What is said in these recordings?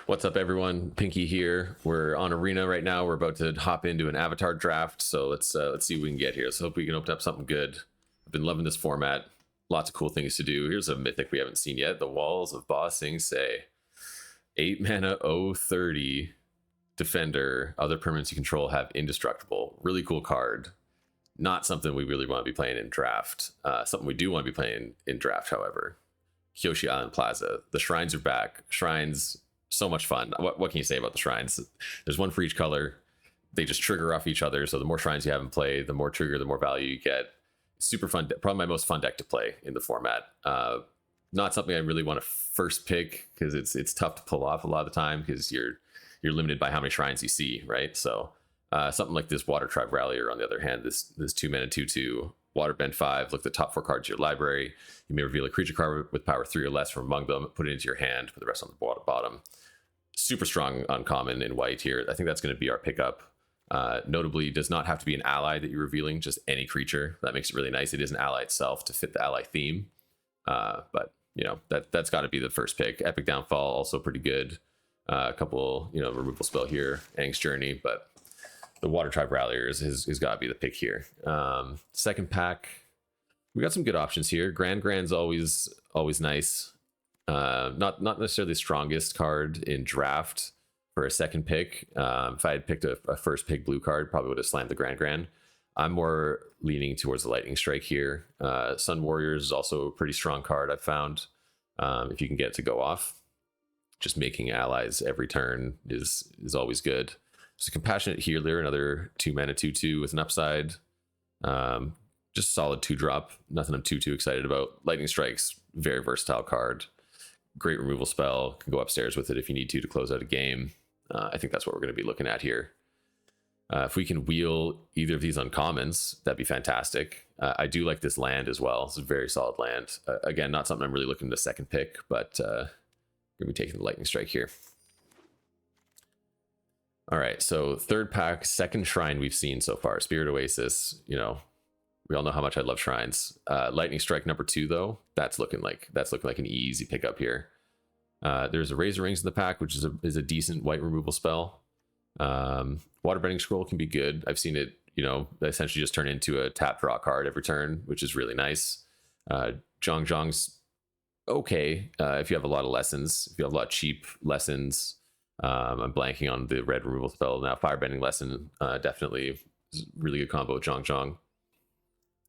What's up, everyone? Pinky here. We're on Arena right now. We're about to hop into an avatar draft, so let's see what we can get here. So hope we can open up something good. I've been loving this format. Lots of cool things to do. Here's a mythic we haven't seen yet: the Walls of Ba Sing Se. 8 mana 0/30 defender. Other permanents you control have indestructible. Really cool card. Not something we really want to be playing in draft. Something we do want to be playing in draft, however. Kyoshi Island Plaza. The shrines are back. Shrines, so much fun. What can you say about the shrines? There's one for each color. They just trigger off each other. So the more shrines you have in play, the more trigger, the more value you get. Super fun. Probably my most fun deck to play in the format. Not something I really want to first pick because it's tough to pull off a lot of the time because you're limited by how many shrines you see, right? So something like this Water Tribe Rallier, on the other hand, this 2 mana 2/2 Waterbend 5. Look at the top 4 cards of your library. You may reveal a creature card with power 3 or less from among them. Put it into your hand. Put the rest on the bottom. Super strong uncommon in white here. I think that's going to be our pickup. Notably, does not have to be an ally that you're revealing, just any creature. That makes it really nice. It is an ally itself to fit the ally theme. But you know, that's got to be the first pick. Epic Downfall, also pretty good. A couple, removal spell here, Aang's Journey, but the Water Tribe Ralliers has got to be the pick here. Second pack, we got some good options here. Grand's always nice. Not necessarily the strongest card in draft for a second pick. If I had picked a first pick blue card, probably would have slammed the Grand. I'm more leaning towards the Lightning Strike here. Sun Warriors is also a pretty strong card, I've found. If you can get it to go off, just making allies every turn is always good. So Compassionate Healer, another 2 mana 2/2 with an upside. Just solid 2-drop. Nothing I'm too excited about. Lightning Strike's very versatile card. Great removal spell. Can go upstairs with it if you need to close out a game. I think that's what we're going to be looking at here. If we can wheel either of these uncommons, that'd be fantastic. I do like this land as well. It's a very solid land. Again, not something I'm really looking to second pick, but going to be taking the Lightning Strike here. All right, so third pack, second shrine we've seen so far. Spirit Oasis, we all know how much I love shrines. Lightning Strike number 2, though, that's looking like an easy pickup here. There's a Razor Rings in the pack, which is a decent white removal spell. Waterbending Scroll can be good. I've seen it, essentially just turn into a tap draw card every turn, which is really nice. Zhong's okay if you have a lot of lessons. If you have a lot of cheap lessons, I'm blanking on the red removal spell now. Firebending Lesson, definitely is a really good combo with Zhong.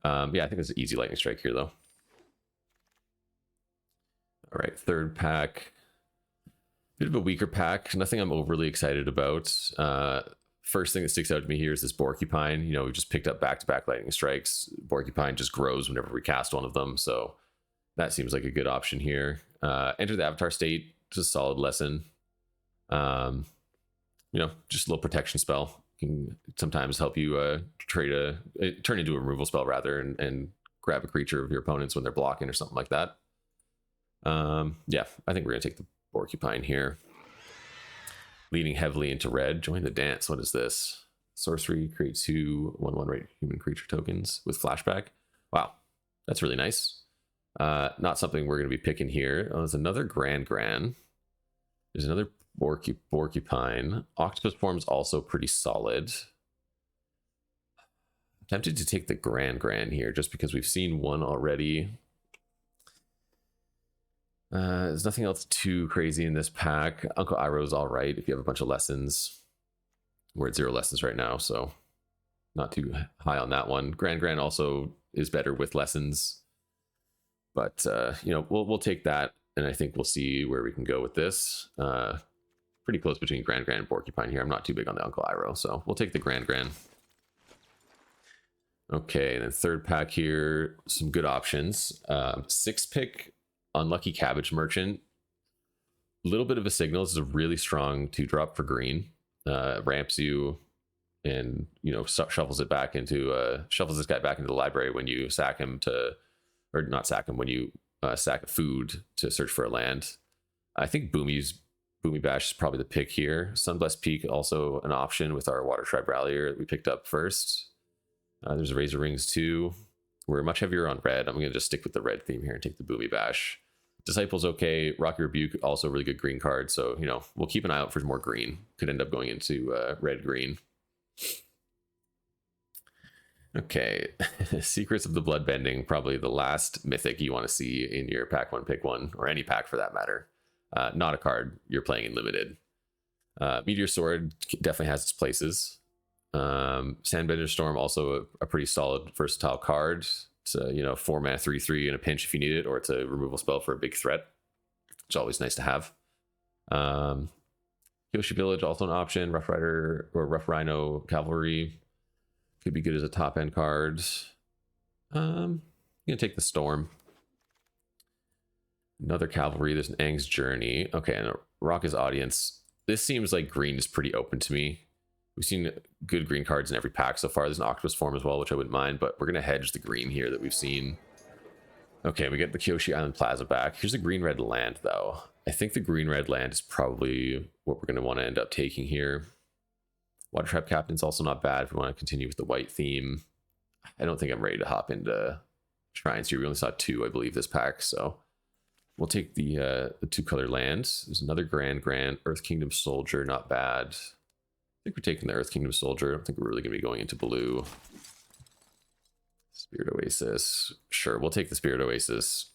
Yeah, I think it's an easy Lightning Strike here, though. All right, third pack. Bit of a weaker pack. Nothing I'm overly excited about. First thing that sticks out to me here is this Porcupine. We just picked up back-to-back Lightning Strikes. Porcupine just grows whenever we cast one of them, so that seems like a good option here. Enter the Avatar State. Just a solid lesson. Just a little protection spell. Can sometimes help you turn into a removal spell rather and grab a creature of your opponents when they're blocking or something like that. Yeah, I think we're gonna take the Porcupine here. Leaning heavily into red. Join the dance. What is this? Sorcery, create 2 1/1 rate human creature tokens with flashback. Wow, that's really nice. Not something we're gonna be picking here. Oh, there's another Grand. There's another Porcupine. Octopus Form's also pretty solid. I'm tempted to take the Grand here just because we've seen one already. There's nothing else too crazy in this pack. Uncle Iroh's all right if you have a bunch of lessons. We're at 0 lessons right now, so not too high on that one. Grand also is better with lessons, but we'll take that, and I think we'll see where we can go with this. Pretty close between Grand and Porcupine here. I'm not too big on the Uncle Iroh, so we'll take the Grand. Okay, and then third pack here, some good options. 6-pick Unlucky Cabbage Merchant. A little bit of a signal. This is a really strong 2-drop for green. Ramps you and shuffles this guy back into the library when you sack him or not sack him, when you sack food to search for a land. I think Boomy Bash is probably the pick here. Sunblessed Peak, also an option with our Water Tribe Rallier that we picked up first. There's a Razor Rings too. We're much heavier on red. I'm going to just stick with the red theme here and take the Boomy Bash. Disciple's okay. Rocky Rebuke, also a really good green card. So, you know, we'll keep an eye out for more green. Could end up going into red-green. Okay. Secrets of the Bloodbending, probably the last mythic you want to see in your pack one, pick one, or any pack for that matter. Not a card you're playing in limited. Meteor Sword definitely has its places. Sandbender Storm, also a pretty solid versatile card. It's a, you know, 4-mana 3/3 in a pinch if you need it, or it's a removal spell for a big threat. It's always nice to have. Yoshi Village, also an option. Rough Rider or Rough Rhino Cavalry could be good as a top end card. I'm gonna take the Storm. Another Cavalry. There's an Aang's Journey. Okay, and Rocka's Audience. This seems like green is pretty open to me. We've seen good green cards in every pack so far. There's an Octopus Form as well, which I wouldn't mind, but we're going to hedge the green here that we've seen. Okay, we get the Kyoshi Island Plaza back. Here's a green-red land, though. I think the green-red land is probably what we're going to want to end up taking here. Water Trap Captain's also not bad if we want to continue with the white theme. I don't think I'm ready to hop into Shrines here. We only saw 2, I believe, this pack, so we'll take the 2-color lands. There's another Grand Earth Kingdom Soldier, not bad. I think we're taking the Earth Kingdom Soldier. I don't think we're really going to be going into blue. Spirit Oasis. Sure, we'll take the Spirit Oasis.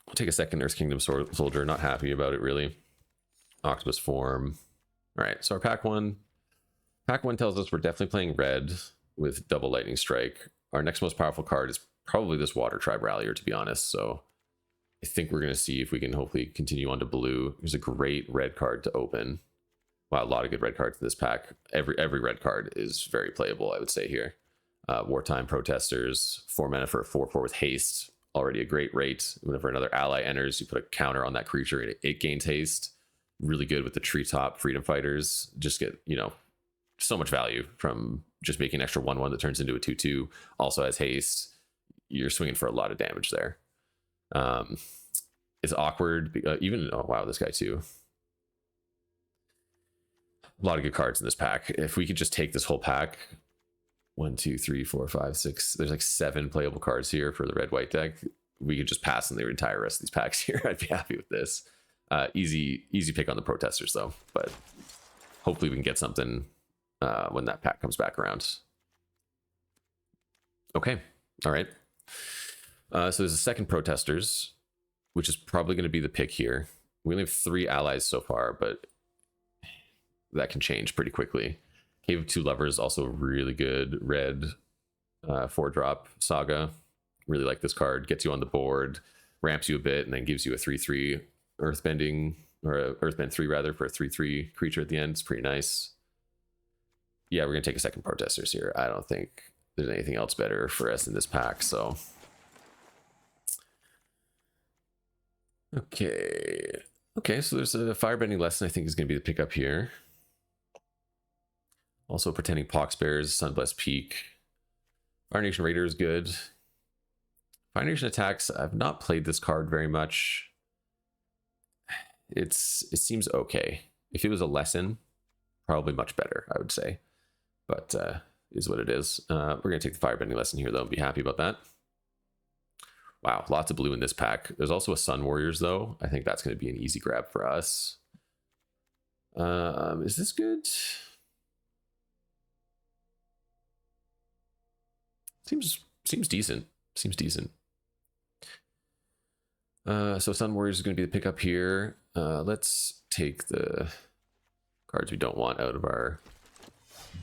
We'll take a second Earth Kingdom Soldier. Not happy about it, really. Octopus Form. All right, so our pack one. Pack one tells us we're definitely playing red with double Lightning Strike. Our next most powerful card is probably this Water Tribe Rallier, to be honest. So I think we're going to see if we can hopefully continue on to blue. Here's a great red card to open. Wow, a lot of good red cards in this pack. Every red card is very playable, I would say here. Wartime Protesters, 4 mana for a 4/4 with haste. Already a great rate. Whenever another ally enters, you put a counter on that creature and it gains haste. Really good with the Treetop Freedom Fighters. Just get, you know, so much value from just making an extra 1/1 that turns into a 2/2. Also has haste. You're swinging for a lot of damage there. It's awkward. Even, oh wow, this guy too. A lot of good cards in this pack. If we could just take this whole pack, 1, 2, 3, 4, 5, 6. There's like 7 playable cards here for the red-white deck. We could just pass on the entire rest of these packs here. I'd be happy with this. Easy pick on the Protesters though, but hopefully we can get something when that pack comes back around. Okay, all right. So there's a second Protesters, which is probably going to be the pick here. We only have 3 allies so far, but that can change pretty quickly. Cave of Two Lovers, also really good red 4-drop Saga. Really like this card. Gets you on the board, ramps you a bit, and then gives you a 3/3 Earthbending, or a Earthbend 3 rather, for a 3/3 creature at the end. It's pretty nice. Yeah, we're going to take a second Protesters here. I don't think there's anything else better for us in this pack, so... Okay, so there's a Firebending Lesson I think is going to be the pickup here. Also Pretending Poxbears, Sunblessed Peak. Fire Nation Raider is good. Fire Nation Attacks, I've not played this card very much. It seems okay. If it was a lesson, probably much better, I would say. But is what it is. We're going to take the Firebending Lesson here, though, and be happy about that. Wow, lots of blue in this pack. There's also a Sun Warriors, though. I think that's going to be an easy grab for us. Is this good? Seems decent. Seems decent. So Sun Warriors is going to be the pickup here. Let's take the cards we don't want out of our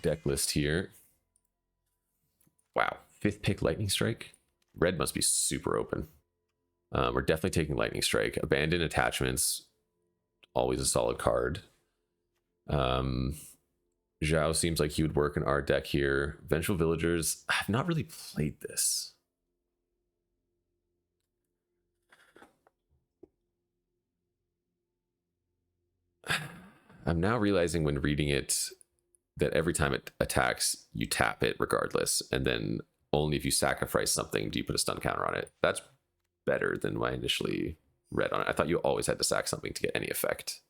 deck list here. Wow, 5th pick Lightning Strike. Red must be super open. We're definitely taking Lightning Strike. Abandoned Attachments, always a solid card. Zhao seems like he would work in our deck here. Vengeful Villagers, I've not really played this. I'm now realizing when reading it that every time it attacks, you tap it regardless, and then only if you sacrifice something do you put a stun counter on it. That's better than what I initially read on it. I thought you always had to sack something to get any effect.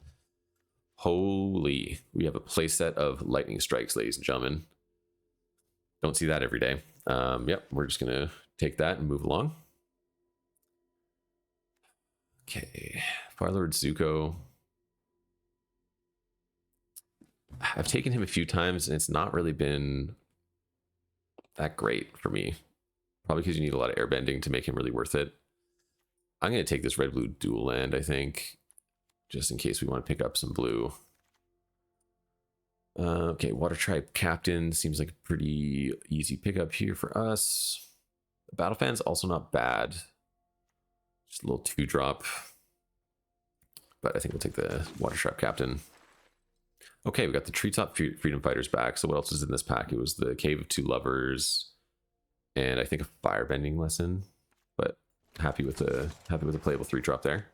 Holy, we have a playset of Lightning Strikes, ladies and gentlemen. Don't see that every day. Yep, we're just gonna take that and move along. Okay, Firelord Zuko. I've taken him a few times and it's not really been that great for me. Probably because you need a lot of airbending to make him really worth it. I'm going to take this red-blue dual land, I think, just in case we want to pick up some blue. Okay, Water Tribe Captain seems like a pretty easy pickup here for us. The Battle Fan's also not bad. Just a little 2-drop. But I think we'll take the Water Tribe Captain. Okay, we got the Treetop Freedom Fighters back. So what else is in this pack? It was the Cave of Two Lovers, and I think a Firebending Lesson. But happy with the playable 3-drop there.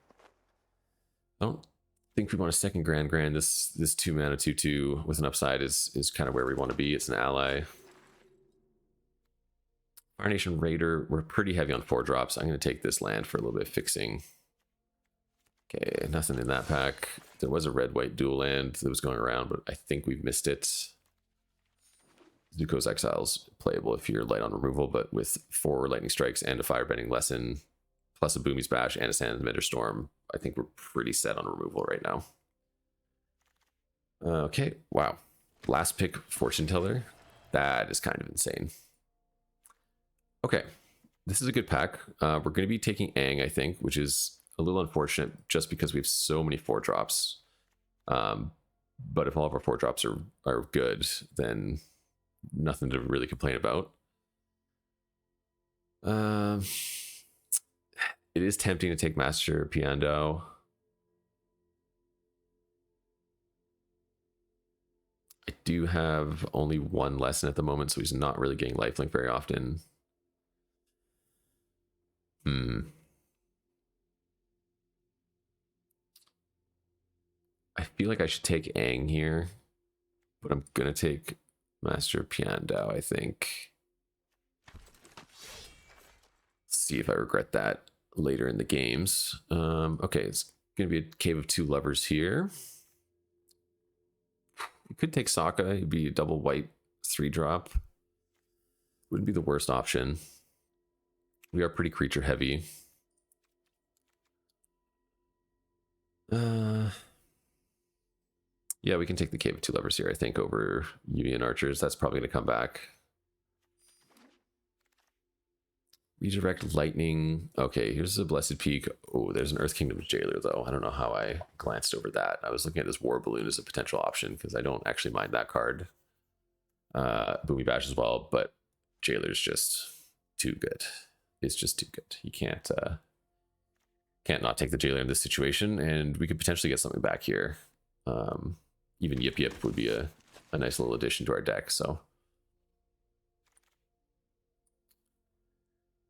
I don't think we want a second Grand. This 2-mana 2/2 with an upside is kind of where we want to be. It's an ally. Fire Nation Raider, we're pretty heavy on 4-drops. I'm going to take this land for a little bit of fixing. Okay, nothing in that pack. There was a red-white dual land that was going around, but I think we've missed it. Zuko's Exile's playable if you're light on removal, but with 4 Lightning Strikes and a Firebending Lesson, plus a Boomy's Bash and a Sandminder Storm, I think we're pretty set on removal right now. Okay, wow. Last pick, Fortune Teller. That is kind of insane. Okay, this is a good pack. We're going to be taking Aang, I think, which is a little unfortunate just because we have so many 4-drops. But if all of our 4-drops are good, then nothing to really complain about. It is tempting to take Master Piando. I do have only 1 lesson at the moment, so he's not really getting lifelink very often. I feel like I should take Aang here, but I'm gonna take Master Piando, I think. See if I regret that later in the games. Okay, it's gonna be a Cave of Two Lovers here. You could take Sokka, it'd be a double white 3-drop. Wouldn't be the worst option. We are pretty creature heavy. Yeah, we can take the Cave of Two Lovers here, I think, over Union Archers. That's probably going to come back. Redirect Lightning. Okay, here's a Blessed Peak. Oh, there's an Earth Kingdom's Jailer, though. I don't know how I glanced over that. I was looking at this War Balloon as a potential option because I don't actually mind that card. Boomy Bash as well, but Jailer's just too good. It's just too good. You can't not take the Jailer in this situation, and we could potentially get something back here. Even Yip Yip would be a nice little addition to our deck, so.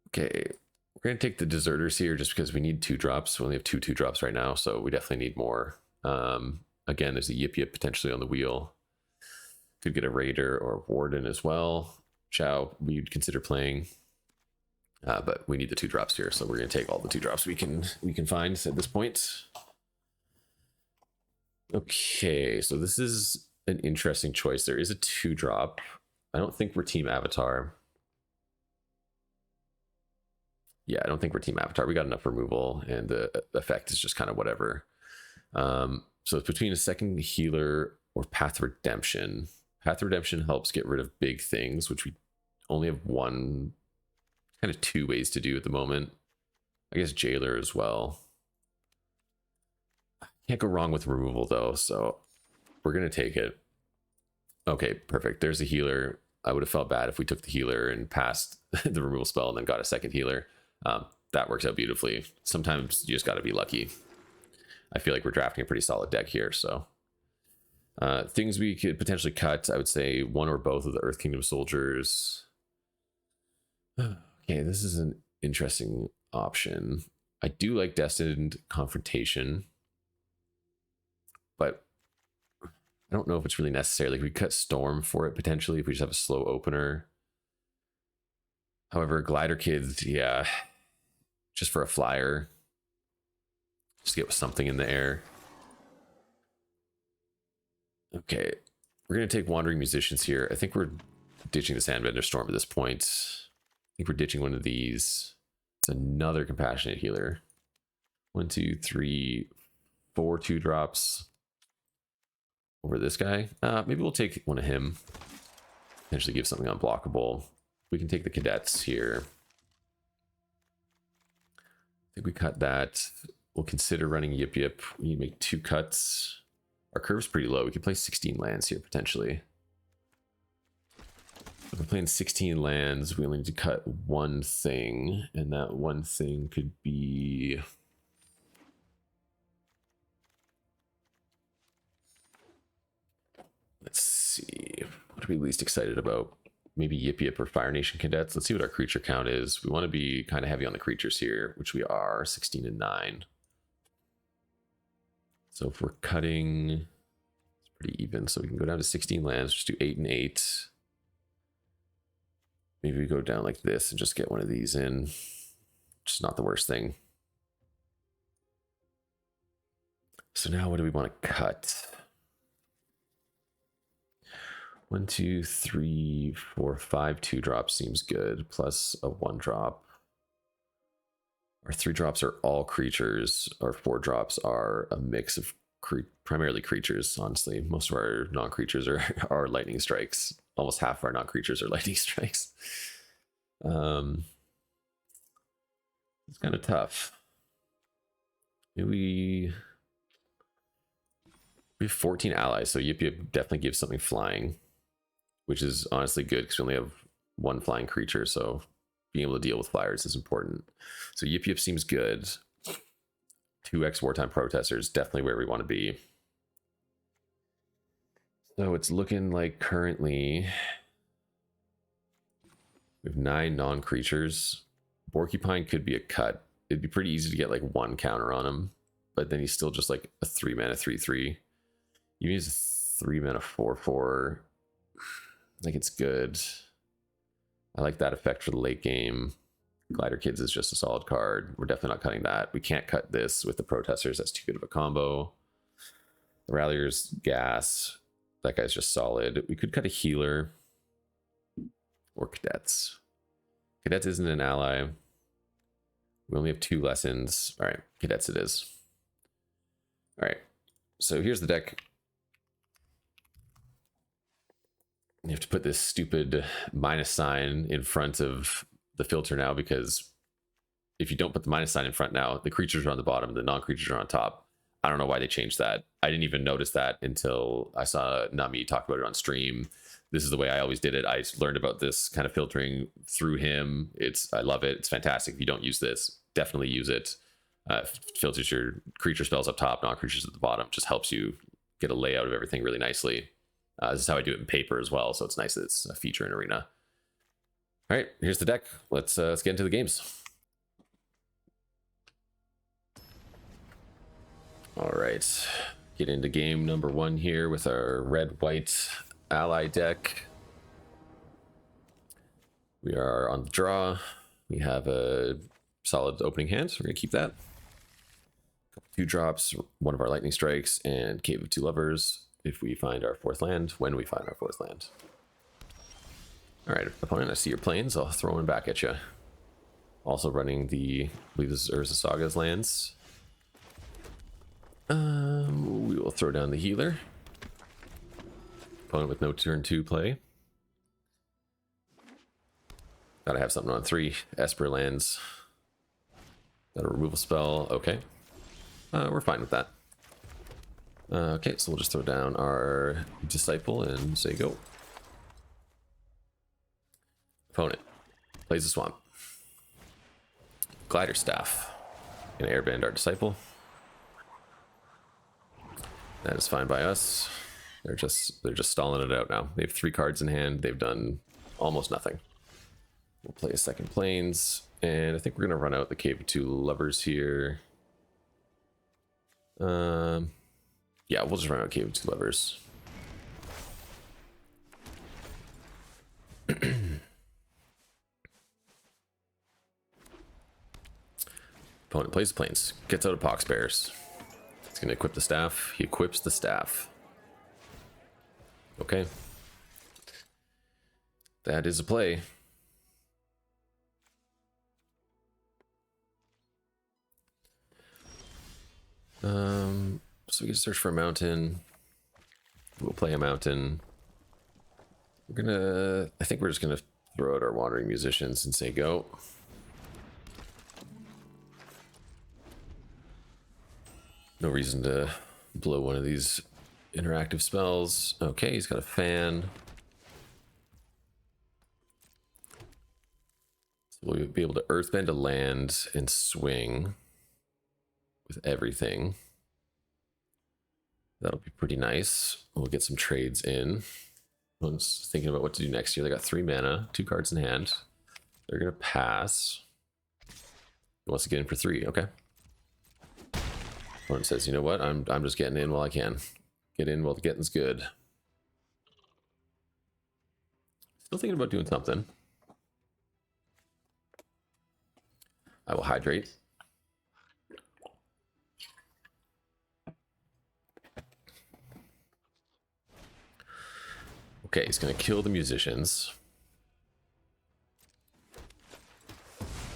Okay, we're going to take the Deserters here just because we need 2-drops. We only have 2 2-drops right now, so we definitely need more. Again, there's a Yip Yip potentially on the wheel. Could get a Raider or a Warden as well. Chow, we'd consider playing. But we need the 2-drops here, so we're going to take all the 2-drops we can find at this point. Okay, so this is an interesting choice. There is a 2-drop. I don't think we're Team Avatar. Yeah, I don't think we're Team Avatar. We got enough removal, and the effect is just kind of whatever. So it's between a second healer or Path Redemption. Path Redemption helps get rid of big things, which we only have one, kind of 2 ways to do at the moment. I guess Jailer as well. Can't go wrong with removal, though, so we're going to take it. Okay, perfect. There's a healer. I would have felt bad if we took the healer and passed the removal spell and then got a second healer. That works out beautifully. Sometimes you just got to be lucky. I feel like we're drafting a pretty solid deck here, so. Things we could potentially cut, I would say 1 or both of the Earth Kingdom Soldiers. Okay, this is an interesting option. I do like Destined Confrontation, but I don't know if it's really necessary. Like, we cut Storm for it potentially if we just have a slow opener. However, Glider Kids, yeah, just for a flyer, just get something in the air. Okay, we're going to take Wandering Musicians here. I think we're ditching the Sandbender Storm at this point. I think we're ditching one of these. It's another Compassionate Healer. 1, 2, 3, 4 2-drops over this guy. Maybe we'll take one of him. Potentially give something unblockable. We can take the cadets here. I think we cut that. We'll consider running Yip Yip. We need to make 2 cuts. Our curve's pretty low. We could play 16 lands here, potentially. If we're playing 16 lands, we only need to cut 1 thing. And that 1 thing could be... Let's see. What are we least excited about? Maybe Yip Yip or Fire Nation Cadets. Let's see what our creature count is. We want to be kind of heavy on the creatures here, which we are, 16 and 9. So if we're cutting, it's pretty even. So we can go down to 16 lands, just do 8 and 8. Maybe we go down like this and just get one of these in. Just not the worst thing. So now what do we want to cut? 1, 2, 3, 4, 5 2-drops seems good, plus a 1-drop. Our 3-drops are all creatures. Our 4-drops are a mix of primarily creatures, honestly. Most of our non-creatures are lightning strikes. Almost half of our non-creatures are lightning strikes. It's kind of tough. Maybe we have 14 allies, so Yip Yip definitely gives something flying, which is honestly good because we only have 1 flying creature, so being able to deal with flyers is important. So Yip Yip seems good. 2x Wartime Protesters, definitely where we want to be. So it's looking like currently we have 9 non-creatures. Porcupine could be a cut. It'd be pretty easy to get like 1 counter on him, but then he's still just like a 3-mana 3/3. You use a 3-mana 4/4. Like, it's good. I like that effect for the late game. Glider Kids is just a solid card. We're definitely not cutting that. We can't cut this with the Protesters. That's too good of a combo. The Rallier's gas. That guy's just solid. We could cut a healer or Cadets. Cadets isn't an ally. We only have 2 lessons. All right, Cadets it is. All right, so here's the deck. You have to put this stupid minus sign in front of the filter now, because if you don't put the minus sign in front now, the creatures are on the bottom, the non-creatures are on top. I don't know why they changed that. I didn't even notice that until I saw Nami talk about it on stream. This is the way I always did it. I learned about this kind of filtering through him. I love it. It's fantastic. If you don't use this, definitely use it. Filters your creature spells up top, non-creatures at the bottom. Just helps you get a layout of everything really nicely. This is how I do it in paper as well, so it's nice that it's a feature in Arena. All right, here's the deck. Let's get into the games. All right, get into game number 1 here with our red-white ally deck. We are on the draw. We have a solid opening hand, so we're gonna keep that. 2 drops, 1 of our lightning strikes, and Cave of Two Lovers. If we find our 4th land, when we find our 4th land. All right, opponent, I see your planes. I'll throw one back at you. Also running the, I believe this is Urza Saga's lands. We will throw down the healer. Opponent with no turn 2 play. Gotta have something on 3. Esper lands. Got a removal spell. Okay. We're fine with that. Okay, so we'll just throw down our Disciple and say go. Opponent plays a Swamp. Glider Staff. Gonna airbend our Disciple. That is fine by us. They're just stalling it out now. They have 3 cards in hand. They've done almost nothing. We'll play a second Plains, and I think we're gonna run out the Cave of Two Lovers here. Yeah, we'll just run out Cave of Two Lovers. Opponent plays the Plains, gets out of Pox Bears. He's gonna equip the staff. He equips the staff. Okay. That is a play. So we can search for a mountain. We'll play a mountain. I think we're just gonna throw out our wandering musicians and say go. No reason to blow one of these interactive spells. Okay, he's got a fan. So we'll be able to earthbend a land and swing with everything. That'll be pretty nice. We'll get some trades in. One's thinking about what to do next here. They got 3 mana, 2 cards in hand. They're gonna pass. He wants to get in for 3. Okay. One says, you know what? I'm just getting in while I can. Get in while the getting's good. Still thinking about doing something. I will hydrate. Okay, he's gonna kill the musicians.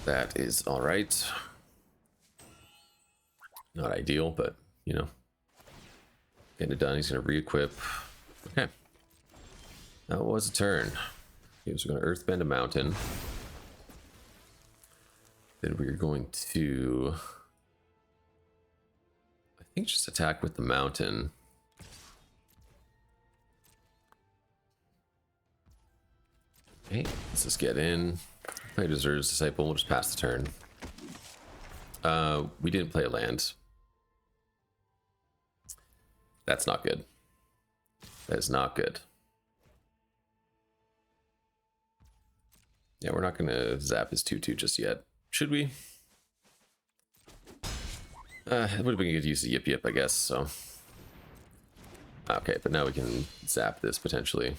That is all right. Not ideal, but you know, getting it done. He's gonna re-equip. Okay, that was a turn. He was gonna earthbend a mountain. Then we're going to, I think, just attack with the mountain. Okay, let's just get in. Play Deserves Disciple. We'll just pass the turn. We didn't play a land. That's not good. That is not good. Yeah, we're not going to zap his 2/2 just yet. Should we? It would have been good to use the Yip Yip, I guess, so. Okay, but now we can zap this potentially.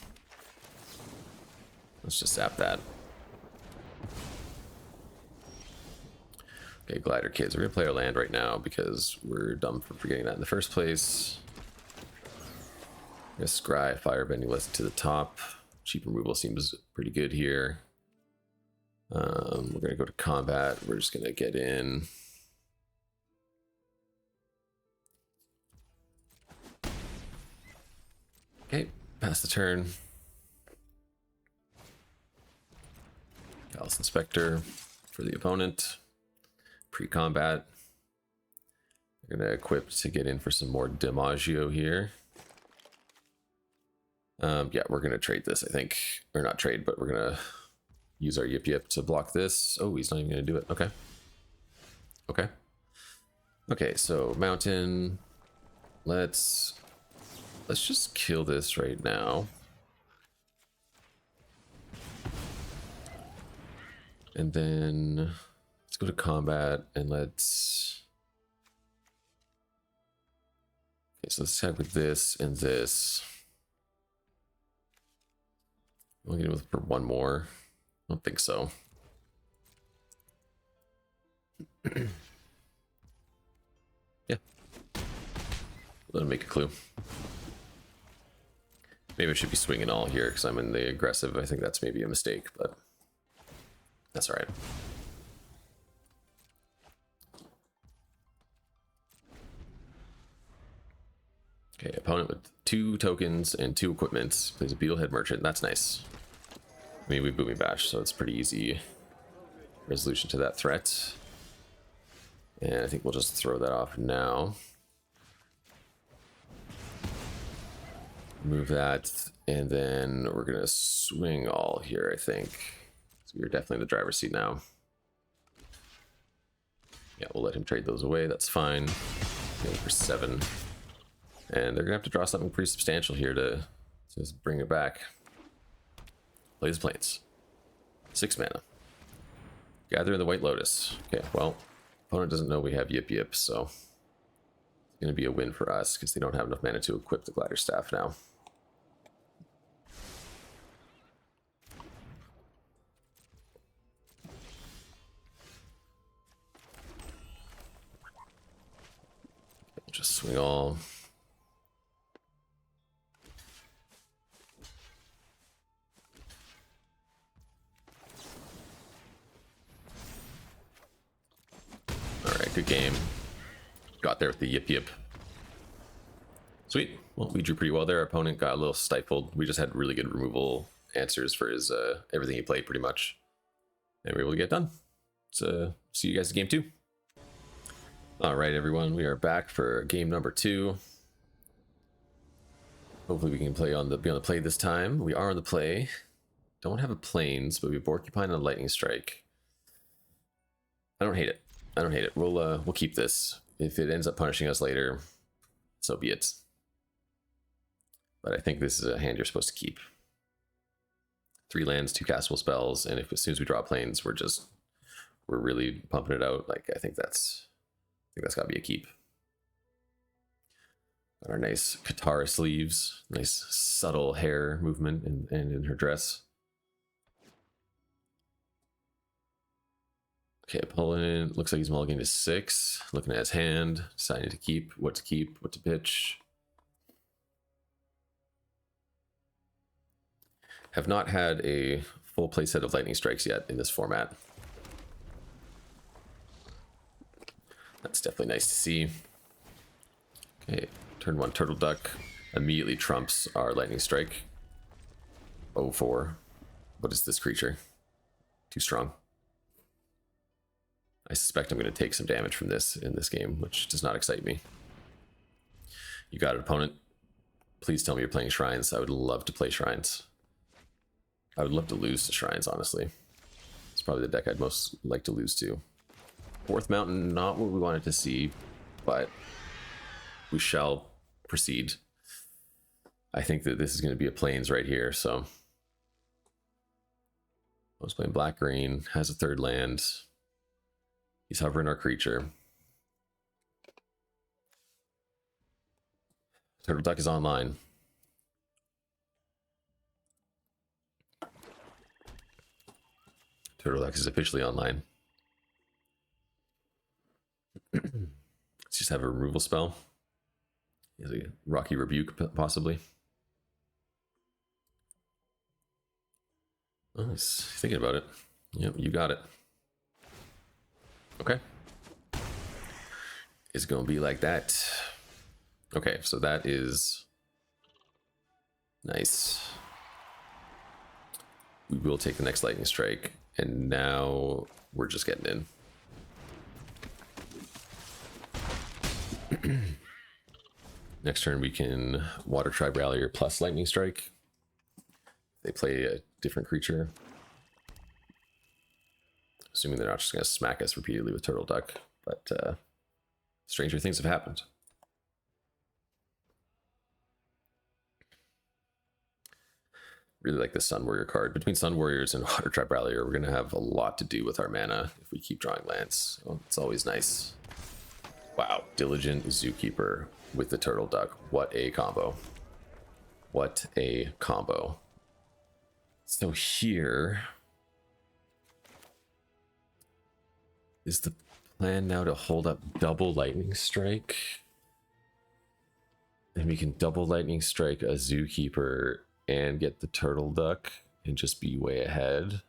Let's just zap that. Okay, Glider Kids. We're going to play our land right now because we're dumb for forgetting that in the first place. We're going to scry Firebending List to the top. Cheap removal seems pretty good here. We're going to go to combat. We're just going to get in. Okay, pass the turn. Callous Inspector for the opponent. Pre-combat. We're going to equip to get in for some more Dimaggio here. Yeah, we're going to trade this, I think. Or not trade, but we're going to use our Yip Yip to block this. Oh, he's not even going to do it. Okay. Okay. Okay, so Mountain. Let's just kill this right now. And then let's go to combat and let's... Okay, so let's attack with this and this. We'll get with for one more. I don't think so. Yeah. Let him make a clue. Maybe I should be swinging all here because I'm in the aggressive. I think that's maybe a mistake, but that's all right. Okay, opponent with 2 tokens and 2 equipment plays a Beetlehead Merchant. That's nice. I mean, we Booming Bash, so it's pretty easy resolution to that threat. And I think we'll just throw that off now. Move that, and then we're gonna swing all here, I think. So we're definitely in the driver's seat now. Yeah, we'll let him trade those away, that's fine. Going for 7. And they're gonna have to draw something pretty substantial here to just bring it back. Blaze Plains. 6 mana. Gather in the White Lotus. Okay, well, opponent doesn't know we have Yip Yip, so it's gonna be a win for us because they don't have enough mana to equip the Glider Staff now. We'll just swing all. Good game. Got there with the yip yip. Sweet. Well, we drew pretty well there. Our opponent got a little stifled. We just had really good removal answers for his everything he played pretty much. And we were able to get done. So see you guys in game 2. All right, everyone. We are back for game number 2. Hopefully we can be on the play this time. We are on the play. Don't have a planes, but we have Porcupine and a Lightning Strike. I don't hate it. I don't hate it. We'll keep this. If it ends up punishing us later, so be it. But I think this is a hand you're supposed to keep. 3 lands, 2 castable spells, and if as soon as we draw planes, we're really pumping it out. Like I think that's gotta be a keep. Got our nice Katara sleeves, nice subtle hair movement and in her dress. Okay, opponent looks like he's mulliganing to 6. Looking at his hand, deciding to keep, what to pitch. Have not had a full playset of Lightning Strikes yet in this format. That's definitely nice to see. Okay, turn 1 Turtle Duck immediately trumps our Lightning Strike. 0-4. What is this creature? Too strong. I suspect I'm going to take some damage from this in this game, which does not excite me. You got it, opponent. Please tell me you're playing Shrines. I would love to play Shrines. I would love to lose to Shrines, honestly. It's probably the deck I'd most like to lose to. 4th Mountain, not what we wanted to see, but we shall proceed. I think that this is going to be a Plains right here, so. I was playing black-green, has a 3rd land. He's hovering our creature. Turtle Duck is online. Turtle Duck is officially online. Let's just have a removal spell. He has a Rocky Rebuke, possibly. Oh, he's thinking about it. Yep, you got it. Okay. It's going to be like that. Okay, so that is nice. We will take the next Lightning Strike, and now we're just getting in. Next turn we can Water Tribe Rallier plus Lightning Strike. They play a different creature. Assuming they're not just going to smack us repeatedly with Turtle Duck, but stranger things have happened. Really like this Sun Warrior card. Between Sun Warriors and Water Tribe Rallier, we're going to have a lot to do with our mana if we keep drawing lands. Well, it's always nice. Wow, Diligent Zookeeper with the Turtle Duck. What a combo. What a combo. So here... is the plan now to hold up double Lightning Strike? And we can double Lightning Strike a Zookeeper and get the Turtle Duck and just be way ahead?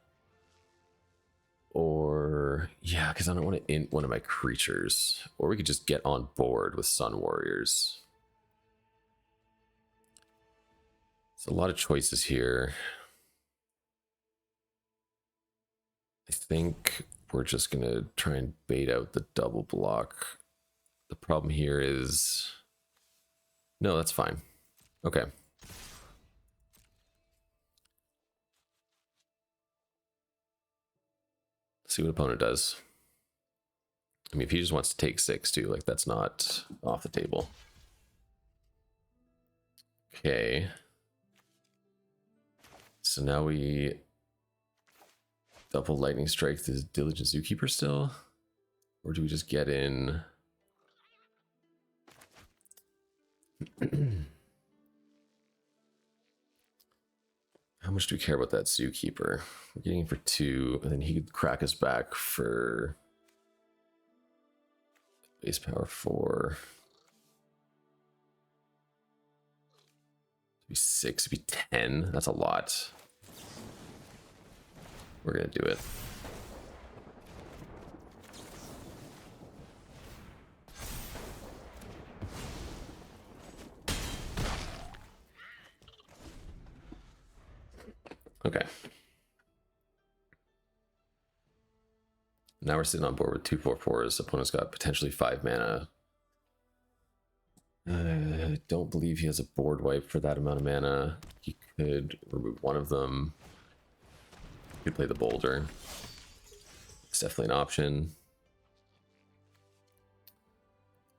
Or, yeah, because I don't want to int one of my creatures. Or we could just get on board with Sun Warriors. There's a lot of choices here. I think we're just going to try and bait out the double block. The problem here is... no, that's fine. Okay. Let's see what opponent does. I mean, if he just wants to take 6 too, like that's not off the table. Okay. So now we... double Lightning Strike the Diligent Zookeeper still? Or do we just get in? How much do we care about that Zookeeper? We're getting him for 2, and then he could crack us back for base power 4. It'd be 6, it'd be 10. That's a lot. We're gonna do it. Okay. Now we're sitting on board with 2/4/4s. Opponent's got potentially 5 mana. I don't believe he has a board wipe for that amount of mana. He could remove one of them. He could play the boulder. It's definitely an option.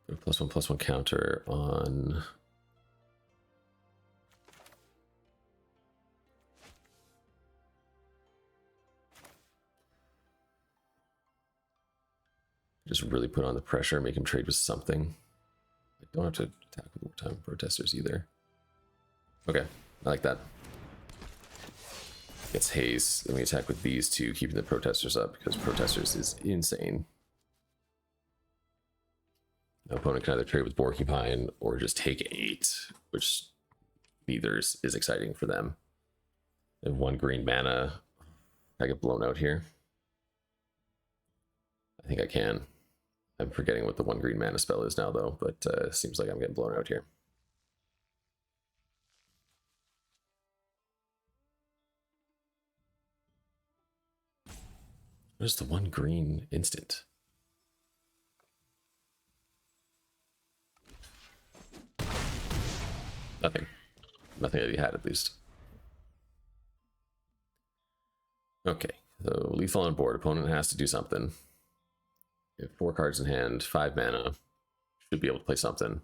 Put a +1/+1 counter on. Just really put on the pressure, make him trade with something. I don't have to attack with wartime protesters either. Okay, I like that. Gets haste. Then we attack with these two, keeping the protesters up because protesters is insane. The opponent can either trade with Porcupine or just take 8, which neither is exciting for them. They have 1 green mana. I get blown out here. I think I can. I'm forgetting what the 1 green mana spell is now, though, but seems like I'm getting blown out here. What is the 1 green instant? Nothing. Nothing that he had, at least. Okay, so lethal on board. Opponent has to do something. We have 4 cards in hand, 5 mana. Should be able to play something.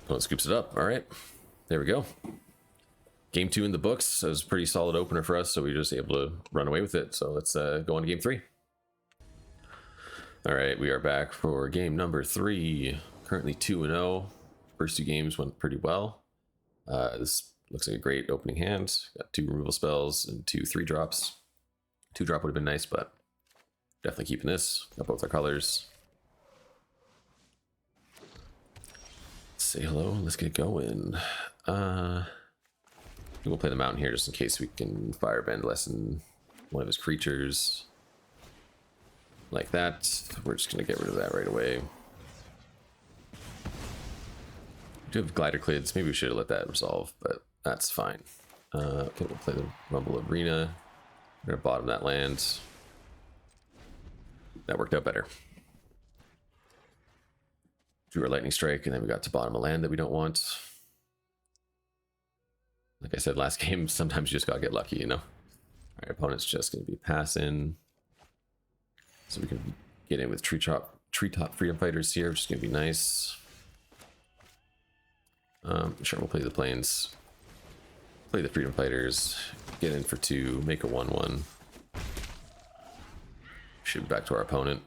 Opponent scoops it up. All right, there we go. Game 2 in the books. It was a pretty solid opener for us, so we were just able to run away with it. So let's go on to game 3. All right, we are back for game number 3. Currently 2-0. First 2 games went pretty well. This looks like a great opening hand. Got 2 removal spells and 2 3-drops. 2-drop would have been nice, but definitely keeping this. Got both our colors. Let's say hello. Let's get going. We'll play the mountain here just in case we can firebend lessen one of his creatures. Like that. We're just going to get rid of that right away. We do have glider clids. Maybe we should have let that resolve, but that's fine. Okay, we'll play the Rumble Arena. We're going to bottom that land. That worked out better. Drew our Lightning Strike, and then we got to bottom a land that we don't want. Like I said last game, sometimes you just gotta get lucky, you know? Our opponent's just gonna be passing. So we can get in with treetop freedom fighters here, which is gonna be nice. Sure, we'll play the planes. Play the freedom fighters. Get in for 2, make a 1/1. Shoot back to our opponent.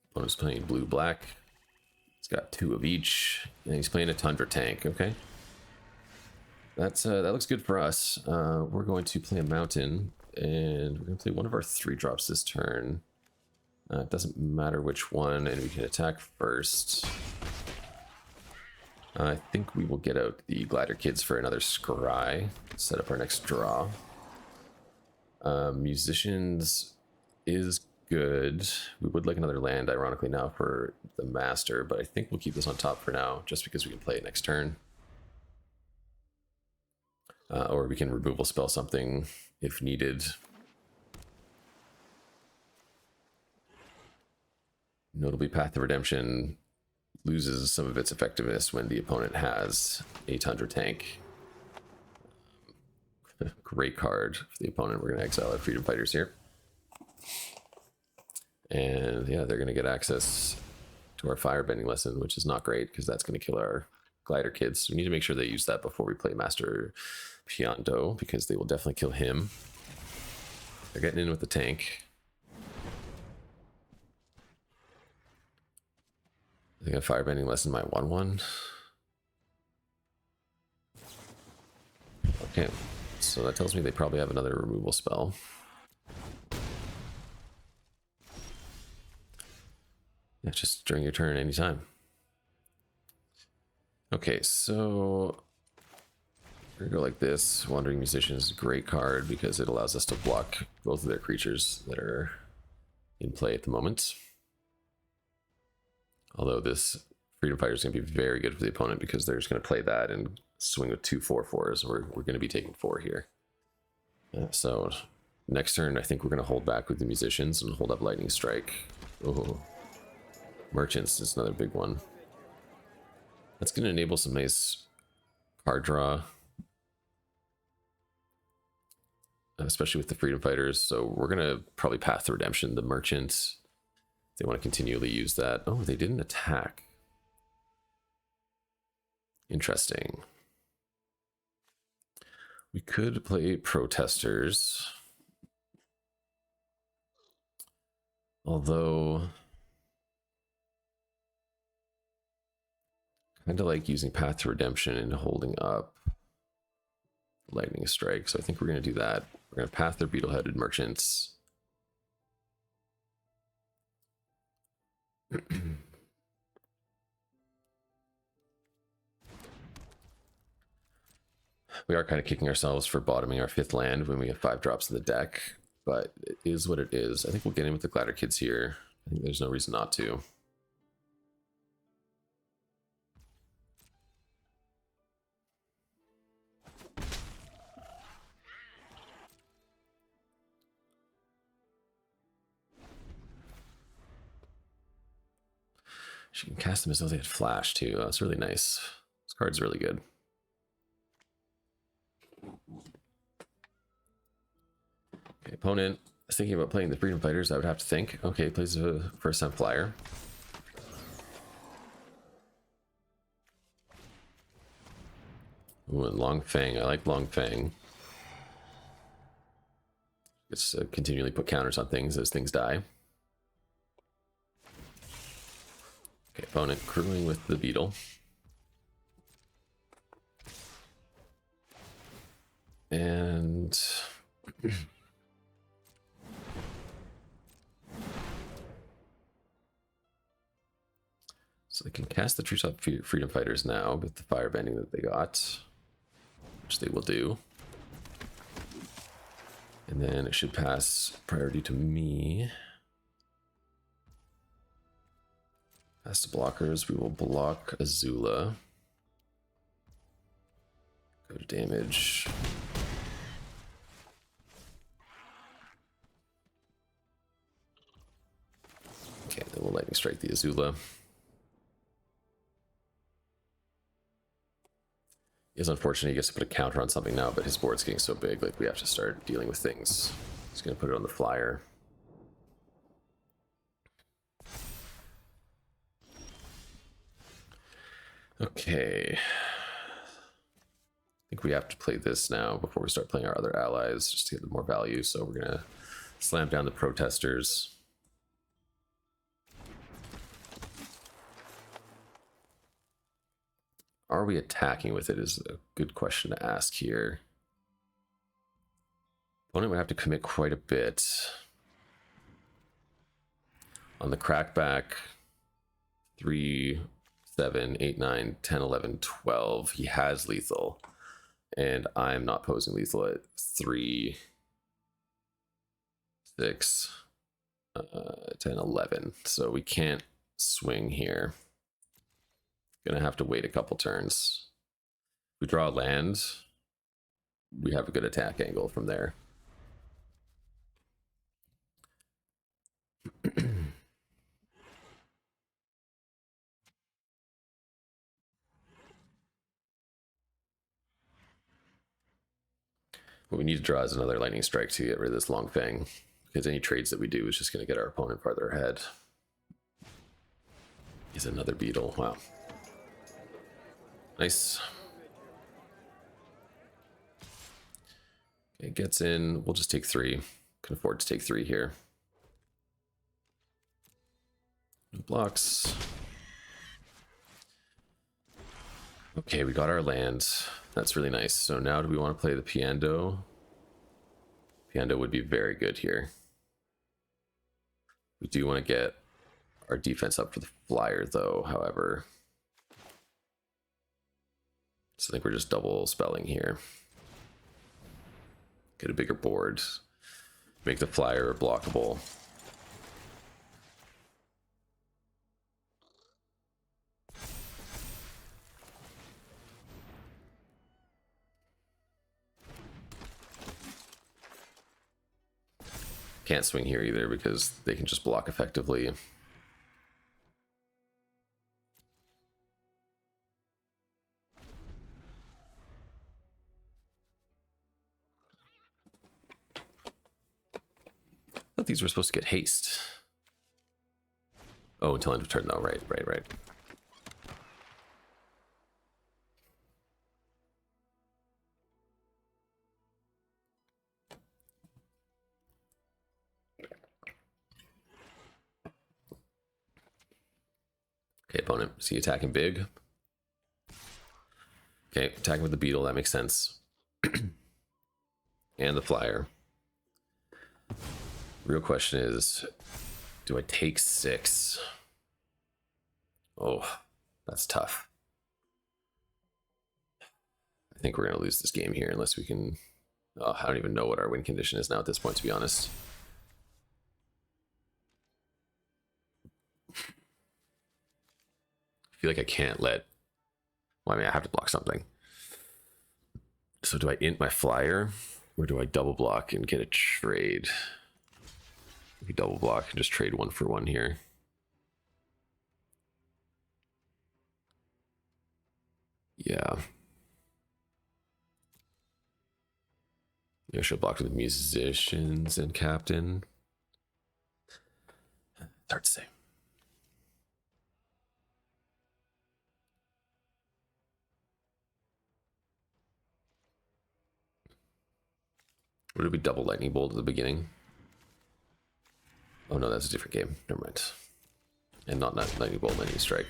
Opponent's playing blue-black. He's got 2 of each, and he's playing a Tundra tank, okay? That looks good for us. We're going to play a mountain, and we're going to play one of our 3-drops this turn. It doesn't matter which one, and we can attack first. I think we will get out the Glider Kids for another Scry. Set up our next draw. Musicians is good. We would like another land, ironically, now for the Master, but I think we'll keep this on top for now, just because we can play it next turn. Or we can removal spell something if needed. Notably, Path of Redemption loses some of its effectiveness when the opponent has a Tundra tank. Great card for the opponent. We're going to exile our Freedom Fighters here. And yeah, they're going to get access to our Firebending Lesson, which is not great because that's going to kill our Glider Kids. So we need to make sure they use that before we play Master Piando, because they will definitely kill him. They're getting in with the tank. I think a Firebending Lesson might 1/1. Okay, so that tells me they probably have another removal spell. Yeah, just during your turn anytime. Okay, so We're gonna go like this. Wandering Musician is a great card because it allows us to block both of their creatures that are in play at the moment. Although this Freedom Fighter is going to be very good for the opponent because they're just going to play that and swing with 2 4/4s. We're going to be taking 4 here. So next turn, I think we're going to hold back with the Musicians and hold up Lightning Strike. Oh, Merchants is another big one. That's going to enable some nice card draw, especially with the Freedom Fighters. So we're going to probably Path to Redemption the Merchants. They want to continually use that. Oh, they didn't attack. Interesting. We could play Protesters. Although, kind of like using Path to Redemption and holding up Lightning Strike. So I think we're going to do that. We're going to path their Beetle-headed Merchants. We are kind of kicking ourselves for bottoming our 5th land when we have 5 drops in the deck, but it is what it is. I think we'll get in with the Glider Kids here. I think there's no reason not to. She can cast them as though they had flash too. That's really nice. This card's really good. Okay, opponent is thinking about playing the Freedom Fighters. I would have to think. Okay, plays a first time flyer. Ooh, and Long Fang. I like Long Fang. Just continually put counters on things as things die. Okay, opponent crewing with the Beetle. And so they can cast the Treetop Freedom Fighters now with the fire bending that they got, which they will do. And then it should pass priority to me. Pass to blockers. We will block Azula. Go to damage. Okay, then we'll Lightning Strike the Azula. It's unfortunate he gets to put a counter on something now, but his board's getting so big, like we have to start dealing with things. He's gonna put it on the flyer. Okay. I think we have to play this now before we start playing our other allies, just to get more value. So we're gonna slam down the Protesters. Are we attacking with it is a good question to ask here. Opponent would have to commit quite a bit. On the crackback, 3, 7, 8, 9, 10, 11, 12. He has lethal. And I'm not posing lethal at 3, 6, 10, 11. So we can't swing here. Gonna have to wait a couple turns. If we draw land, we have a good attack angle from there. What we need to draw is another Lightning Strike to get rid of this Long Fang, because any trades that we do is just going to get our opponent farther ahead. Is another Beetle. Wow. Nice. Okay, gets in. We'll just take 3. Can afford to take 3 here. No blocks. Okay, we got our land. That's really nice. So now do we want to play the Piando? Piando would be very good here. We do want to get our defense up for the flyer though, however. So I think we're just double spelling here. Get a bigger board. Make the flyer blockable. Can't swing here either because they can just block effectively. I thought these were supposed to get haste. Oh, until end of turn though. Right. Okay, opponent. Is he attacking big? Okay, attacking with the beetle. That makes sense. And the flyer. Real question is, do I take 6? Oh, that's tough. I think we're going to lose this game here unless we can... Oh, I don't even know what our win condition is now at this point, to be honest. I feel like I can't let... Well, I mean, I have to block something. So do I int my flyer? Or do I double block and get a trade? Maybe double block and just trade 1 for 1 here. Yeah. Maybe I should block with musicians and captain. It's hard to say. Or did we double lightning bolt at the beginning? Oh no, that's a different game. Never mind. And not lightning bolt, lightning strike.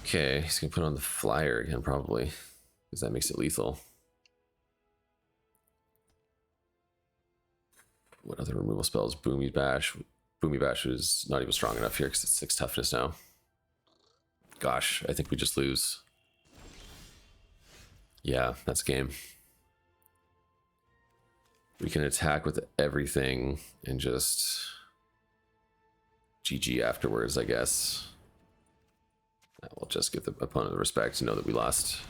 Okay, he's gonna put on the flyer again probably, because that makes it lethal. What other removal spells? Boomy Bash. Boomy Bash is not even strong enough here because it's 6 toughness now. Gosh, I think we just lose. Yeah, that's game. We can attack with everything and just GG afterwards, I guess. We'll just give the opponent the respect to know that we lost.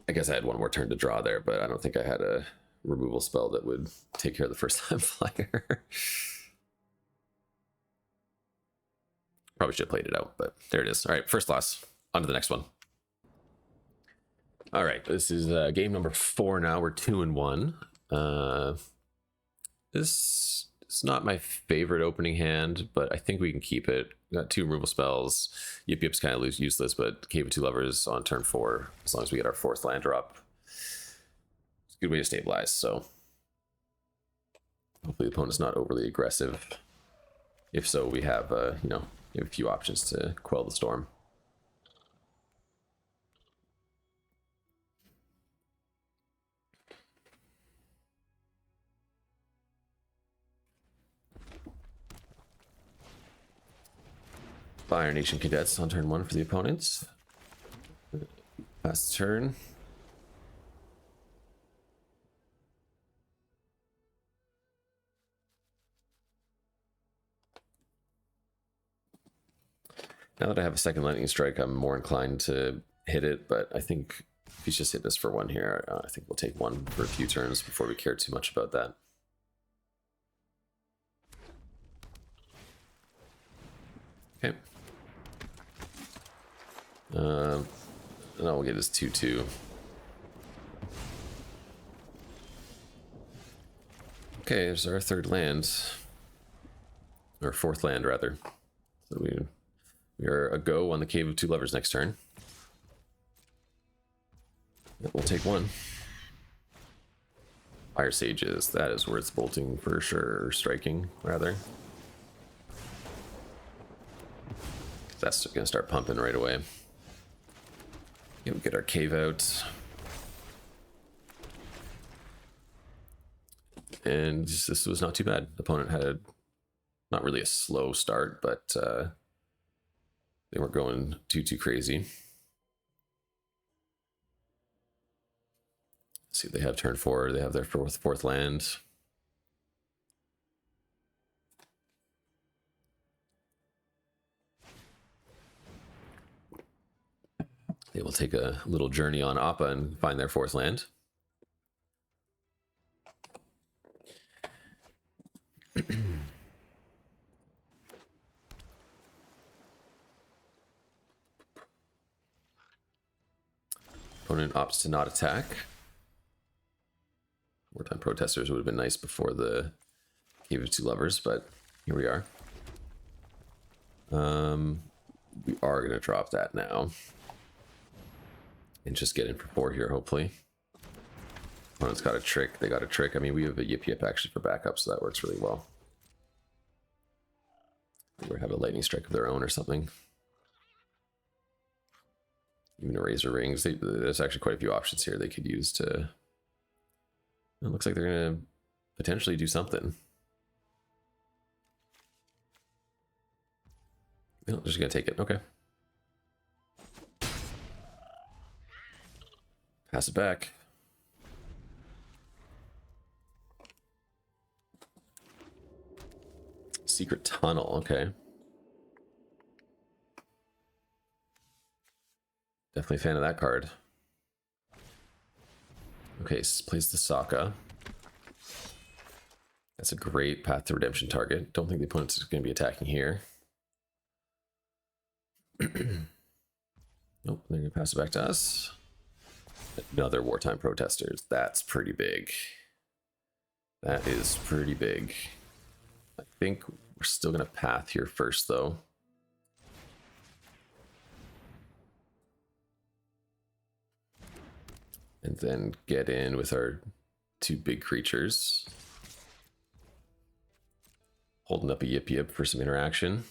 I guess I had one more turn to draw there, but I don't think I had a removal spell that would take care of the first time flyer. Probably should have played it out, but there it is. All right, first loss. On to the next one. All right, this is game number 4 now. We're 2-1. This is not my favorite opening hand, but I think we can keep it. We got 2 removal spells. Yip Yip's kind of useless, but Cave of Two Lovers on turn 4, as long as we get our 4th land drop. It's a good way to stabilize, so hopefully the opponent's not overly aggressive. If so, we have, you know, we have a few options to quell the storm. Fire Nation Cadets on turn 1 for the opponents. Pass the turn. Now that I have a second lightning strike, I'm more inclined to hit it, but I think if he's just hitting us for 1 here, I think we'll take 1 for a few turns before we care too much about that. Okay. And all we'll get is 2/2. Okay, there's our 3rd land. Or 4th land, rather. So we are a go on the Cave of Two Lovers next turn. We'll take 1. Fire Sages, that is worth bolting for sure, or striking, rather. That's gonna start pumping right away. Yeah, we get our cave out. And this was not too bad. The opponent had not really a slow start, but They weren't going too crazy. Let's see what they have turn 4. They have their fourth land. They will take a little journey on Appa and find their 4th land. Opponent opts to not attack. Wartime Protesters would have been nice before the Cave of Two Lovers, but here we are. We are going to drop that now. And just get in for 4 here, hopefully. Opponent's got a trick. They got a trick. I mean, we have a Yip Yip actually for backup, so that works really well. They have a lightning strike of their own or something. Even a Razor Rings. There's actually quite a few options here they could use to... It looks like they're going to potentially do something. No, they're just going to take it. Okay. Pass it back. Secret Tunnel. Okay. Definitely a fan of that card. Okay, plays the Sokka. That's a great Path to Redemption target. Don't think the opponent's going to be attacking here. Nope, they're going to pass it back to us. Another Wartime Protesters. That's pretty big. That is pretty big. I think we're still going to path here first, though. And then get in with our 2 big creatures. Holding up a Yip Yip for some interaction.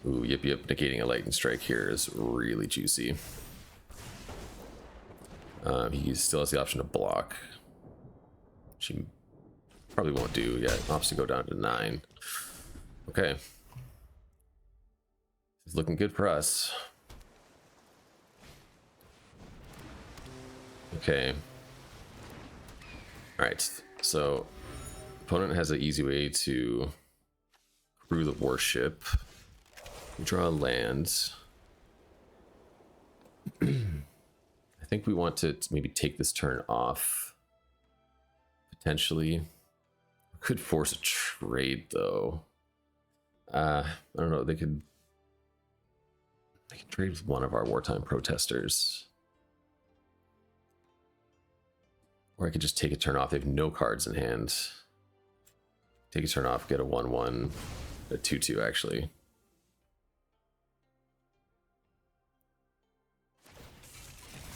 Ooh, Yip Yip negating a lightning strike here is really juicy. He still has the option to block. She probably won't do yet. Opts to go down to 9. Okay. It's looking good for us. Okay. Alright, so opponent has an easy way to crew the warship. Draw a land. I think we want to maybe take this turn off. Potentially. Could force a trade though. I don't know, they could trade with one of our Wartime Protesters. Or I could just take a turn off. They have no cards in hand. Take a turn off, get a 1/1, a 2/2 actually.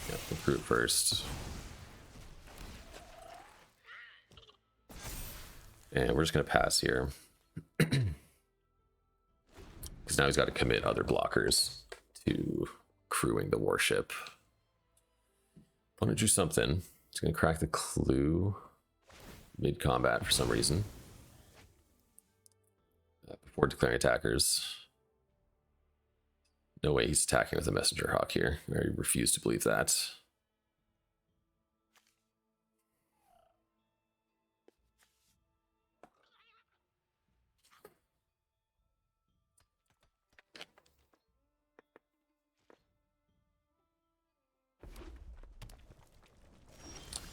Yeah, recruit first. And we're just going to pass here. Because now he's got to commit other blockers to crewing the warship. Want to do something. He's going to crack the clue mid-combat for some reason. Before declaring attackers. No way he's attacking with a Messenger Hawk here. I refuse to believe that.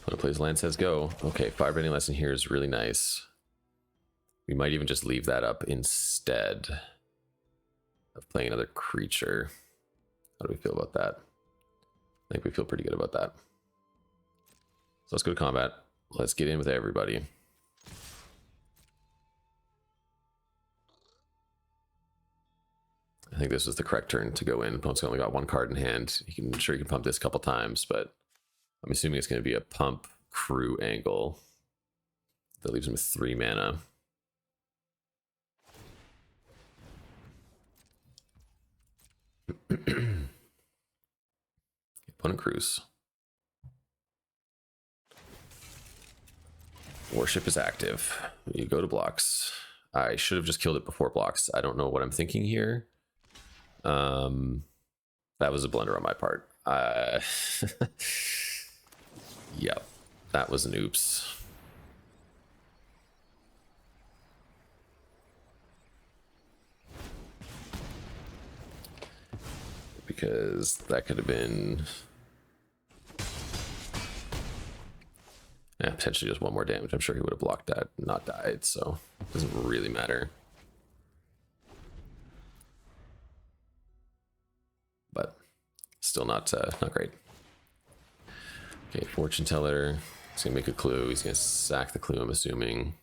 Opponent plays land, says go. Okay, Firebending Lesson here is really nice. We might even just leave that up instead of playing another creature. How do we feel about that? I think we feel pretty good about that. So let's go to combat. Let's get in with everybody. I think this is the correct turn to go in. Opponent's only got 1 card in hand. I'm sure he can pump this a couple times, but I'm assuming it's going to be a pump crew angle that leaves him with 3 mana. Opponent crews. Warship is active. You go to blocks. I should have just killed it before blocks. I don't know what I'm thinking here. That was a blunder on my part. Yep, that was an oops. Because that could have been, yeah, potentially just one more damage. I'm sure he would have blocked that and not died, so it doesn't really matter. But still not great. Okay, fortune teller. He's gonna make a clue. He's gonna sack the clue, I'm assuming.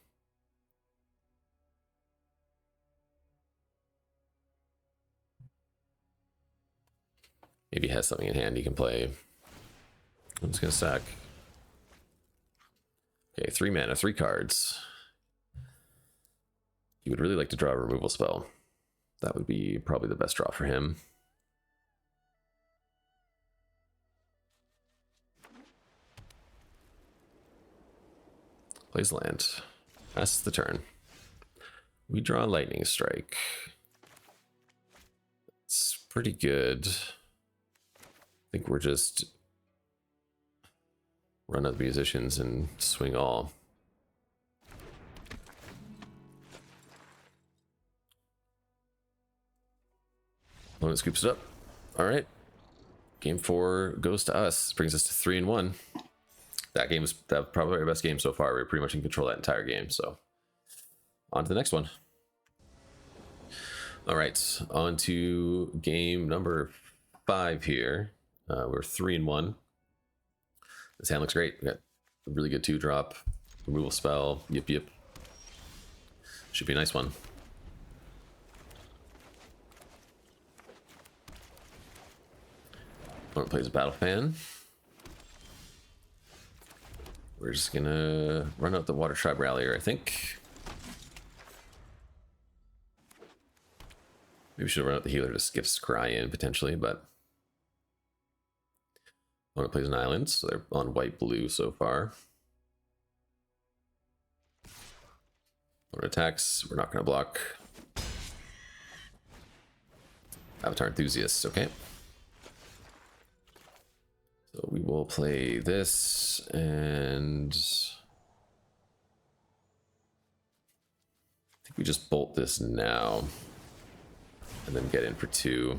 Maybe he has something in hand he can play. I'm just gonna sack. Okay, 3 mana, 3 cards. He would really like to draw a removal spell. That would be probably the best draw for him. Plays land. Passes the turn. We draw Lightning Strike. It's pretty good. I think we're just run out the musicians and swing all. Opponent scoops it up. All right. Game 4 goes to us. Brings us to 3-1. That was probably our best game so far. We were pretty much in control that entire game. So on to the next one. All right, on to game number 5 here. We're 3-1. This hand looks great. We got a really good 2-drop, removal spell. Yip yip. Should be a nice one. Opponent plays a battle fan. We're just gonna run out the Water Tribe Rallier, I think. Maybe we should run out the healer to get Scry in potentially, but opponent plays an island, so they're on white-blue so far. Opponent attacks, we're not gonna block. Avatar Enthusiast, okay. So we will play this, and I think we just bolt this now, and then get in for 2.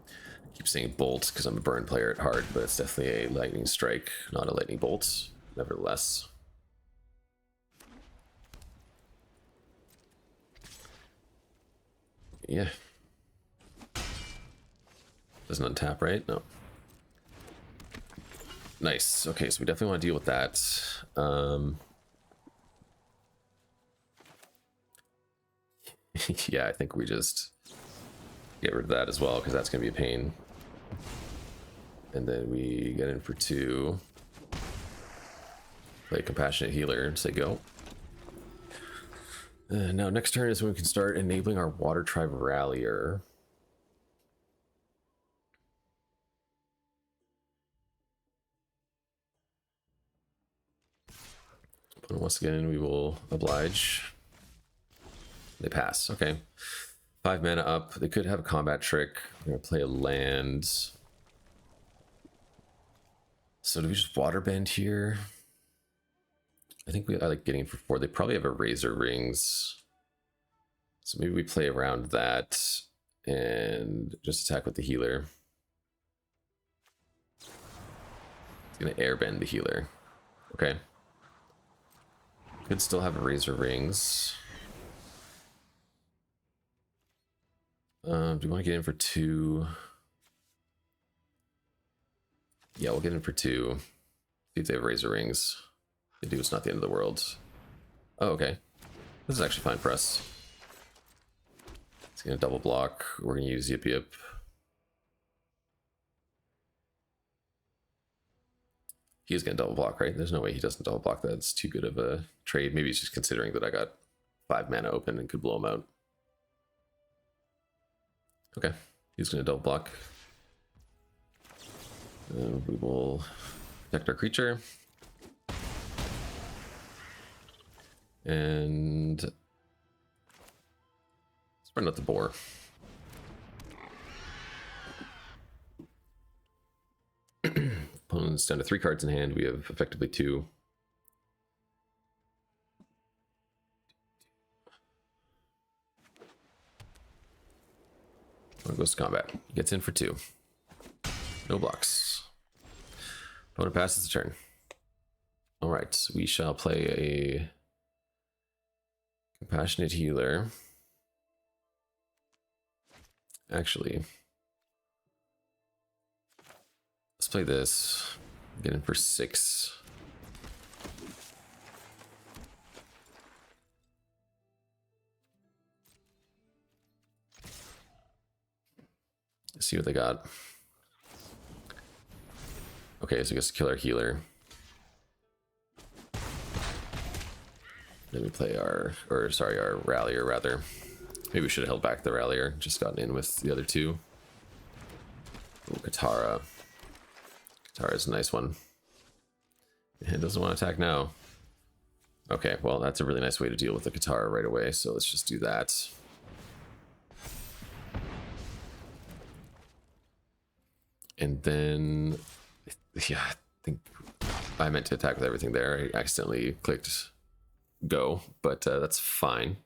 I keep saying bolt because I'm a burn player at heart, but it's definitely a lightning strike, not a lightning bolt, nevertheless. Yeah. Doesn't untap, right? No. Nice. Okay, so we definitely want to deal with that. Yeah, I think we just get rid of that as well, because that's going to be a pain. And then we get in for 2. Play Compassionate Healer and say go. Now, next turn is when we can start enabling our Water Tribe Rallier. Once again, we will oblige. They pass. Okay. 5 mana up. They could have a combat trick. We're going to play a land. So do we just waterbend here? I think I like getting for 4. They probably have a Razor Rings. So maybe we play around that and just attack with the healer. It's going to airbend the healer. Okay. Could still have a Razor Rings. Do you want to get in for 2? Yeah, we'll get in for 2. See if they have Razor Rings. If they do, it's not the end of the world. Oh, okay. This is actually fine for us. It's going to double block. We're going to use Yip Yip. He's going to double block, right? There's no way he doesn't double block that. It's too good of a trade. Maybe he's just considering that I got 5 mana open and could blow him out. Okay, he's going to double block. We will protect our creature. And spreading out the boar. Opponent's down to 3 cards in hand. We have effectively 2. Opponent goes to combat. Gets in for 2. No blocks. Opponent passes the turn. Alright, we shall play a Compassionate Healer. Actually, let's play this. Get in for 6. Let's see what they got. Okay, so I guess kill our healer. Then we play our rallier rather. Maybe we should have held back the rallier, just gotten in with the other 2. Ooh, Katara. Katara's a nice one. It doesn't want to attack now. Okay, well, that's a really nice way to deal with the Katara right away, so let's just do that. And then, yeah, I think I meant to attack with everything there. I accidentally clicked go, but that's fine.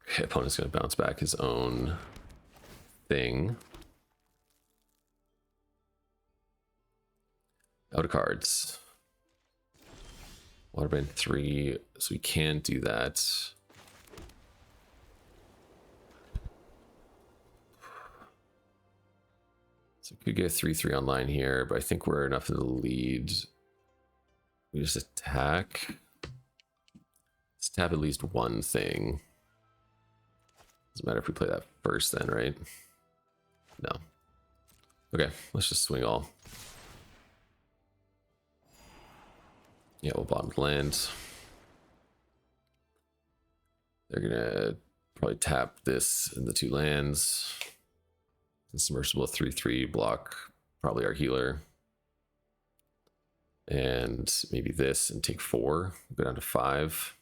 Okay, opponent's going to bounce back his own thing. Out of cards. Waterbend 3, so we can do that. So we could get 3/3 online here, but I think we're enough in the lead. We just attack. Let's tap at least one thing. Doesn't matter if we play that first then, right? No. Okay, let's just swing all. Yeah, we'll bottom land. They're gonna probably tap this in the 2 lands. Submersible 3/3 block, probably our healer. And maybe this and take 4, go down to 5.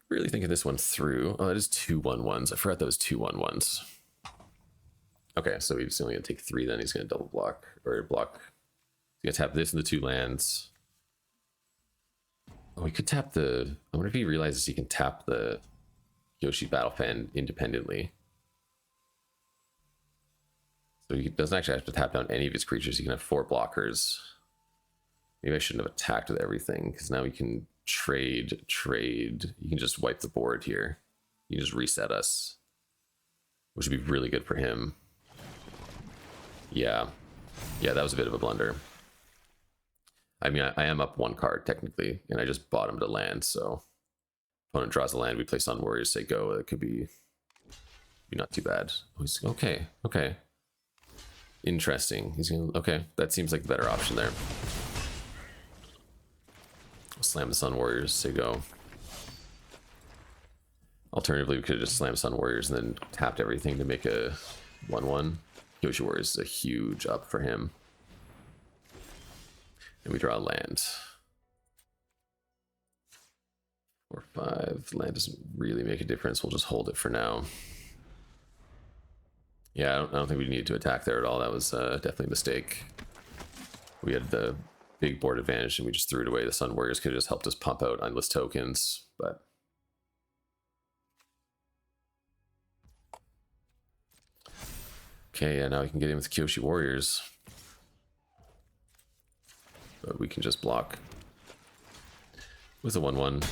Really thinking this one through. Oh, it is 2 1/1s. I forgot those 2 1/1s. Okay, so he's only gonna take 3 then. He's gonna double block or block. He's gonna tap this in the 2 lands. Oh, he could tap the. I wonder if he realizes he can tap the Yoshi Battle Fan independently. So he doesn't actually have to tap down any of his creatures. He can have 4 blockers. Maybe I shouldn't have attacked with everything, because now we can trade. You can just wipe the board here. You can just reset us, which would be really good for him. Yeah, that was a bit of a blunder. I mean, I am up 1 card technically, and I just bottomed a land, so opponent draws a land, we play Sun Warriors, say go. It could be not too bad. Okay. Interesting. He's gonna. Okay, that seems like the better option there. Slam the Sun Warriors, say go. Alternatively, we could have just slammed Sun Warriors and then tapped everything to make a 1/1. Yoshi Warriors is a huge up for him. And we draw a land. 4/5. Land doesn't really make a difference. We'll just hold it for now. Yeah, I don't think we needed to attack there at all. That was definitely a mistake. We had the big board advantage and we just threw it away. The Sun Warriors could have just helped us pump out endless tokens, but okay, yeah, now we can get in with Kyoshi Warriors. But we can just block with a 1/1.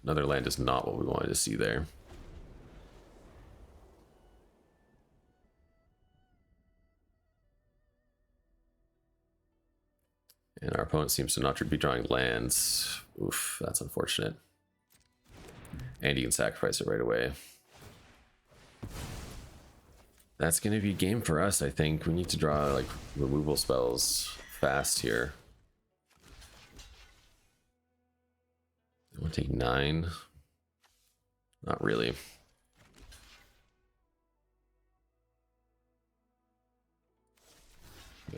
Another land is not what we wanted to see there. And our opponent seems to not be drawing lands. Oof, that's unfortunate. And you can sacrifice it right away. That's going to be game for us, I think. We need to draw, like, removal spells fast here. I want to take 9. Not really.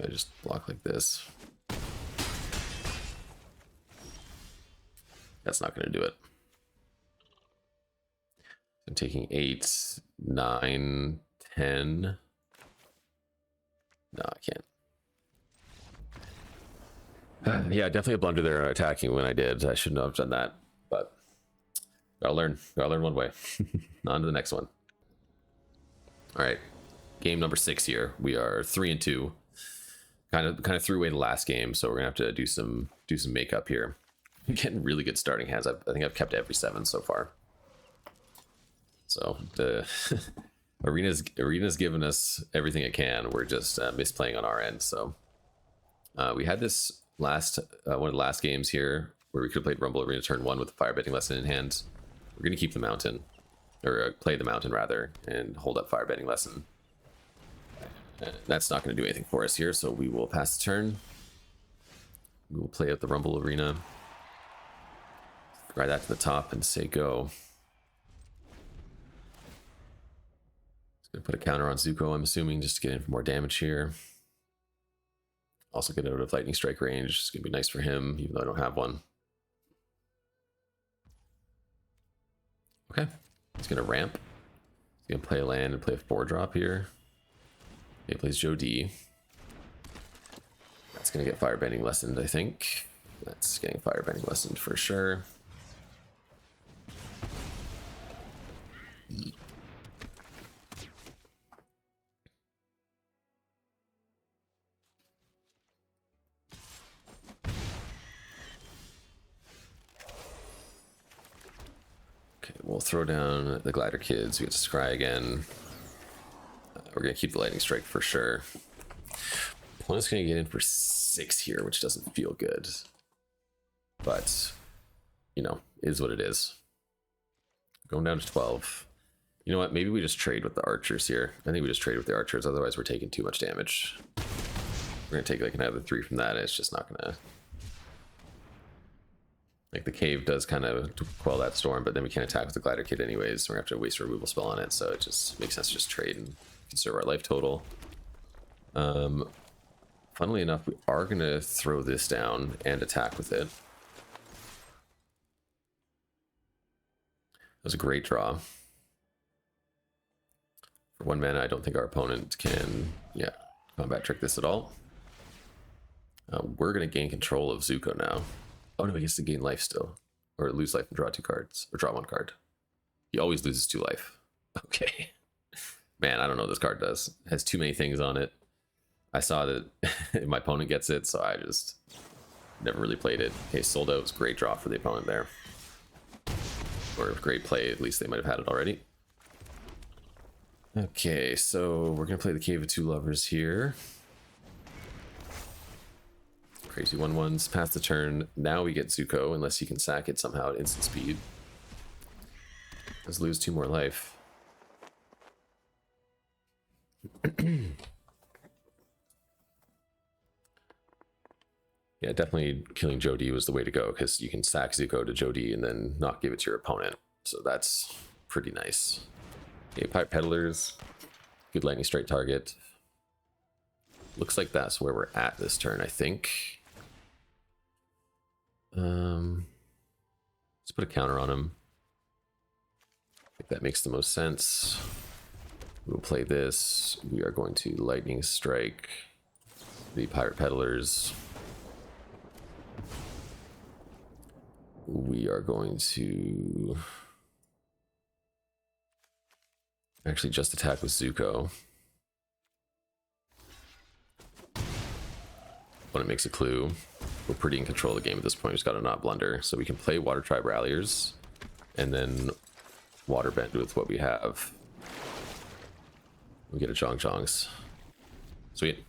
I just block like this. That's not going to do it. I'm taking 8, 9, 10. No, I can't. Yeah, definitely a blunder there attacking when I did. I shouldn't have done that, but gotta learn. Gotta learn one way. On to the next one. All right, game number 6 here. We are 3-2. Kind of threw away the last game, so we're gonna have to do some makeup here. I'm getting really good starting hands. I think I've kept every 7 so far. So the arena's given us everything it can. We're just misplaying on our end. So we had this last one of the last games here where we could have played Rumble Arena turn 1 with the Firebending Lesson in hand. We're gonna keep the mountain, or play the mountain rather, and hold up Firebending Lesson. That's not going to do anything for us here, so we will pass the turn. We will play out the Rumble Arena. Ride that to the top and say go. Just going to put a counter on Zuko, I'm assuming, just to get in for more damage here. Also get out of lightning strike range. It's going to be nice for him, even though I don't have one. Okay, he's going to ramp. He's going to play a land and play a 4-drop here. He plays Joe D. That's going to get Firebending Lessened, I think. That's getting Firebending Lessened for sure. Okay, we'll throw down the Glider Kids. We get to Scry again. We're going to keep the Lightning Strike for sure. Opponent's going to get in for 6 here, which doesn't feel good. But, you know, is what it is. Going down to 12. You know what? Maybe we just trade with the archers here. I think we just trade with the archers. Otherwise, we're taking too much damage. We're going to take like another 3 from that. And it's just not going to... Like, the cave does kind of quell that storm, but then we can't attack with the Glider Kid anyways. So we're going to have to waste a removal spell on it. So it just makes sense to just trade and conserve our life total. Funnily enough, we are going to throw this down and attack with it. That was a great draw. For 1 mana, I don't think our opponent can, combat trick this at all. We're going to gain control of Zuko now. Oh no, he gets to gain life still. Or lose life and draw 2 cards. Or draw 1 card. He always loses 2 life. Okay. Man, I don't know what this card does. It has too many things on it. I saw that my opponent gets it, so I just never really played it. Okay, sold out was a great draw for the opponent there. Or great play, at least they might have had it already. Okay, so we're gonna play the Cave of Two Lovers here. Crazy 1/1s, pass the turn. Now we get Zuko, unless he can sack it somehow at instant speed. Let's lose 2 more life. Yeah, definitely killing Jody was the way to go, because you can sack Zuko to Jody and then not give it to your opponent. So that's pretty nice. Okay, Pipe Peddlers. Good lightning strike target. Looks like that's where we're at this turn, I think. Let's put a counter on him. I think that makes the most sense. We'll play this. We are going to lightning strike the Pirate Peddlers. We are going to actually just attack with Zuko. When it makes a clue, we're pretty in control of the game at this point. We've just got to not blunder. So we can play Water Tribe Ralliers and then Water Bend with what we have. We get a Chong Chongs. Sweet.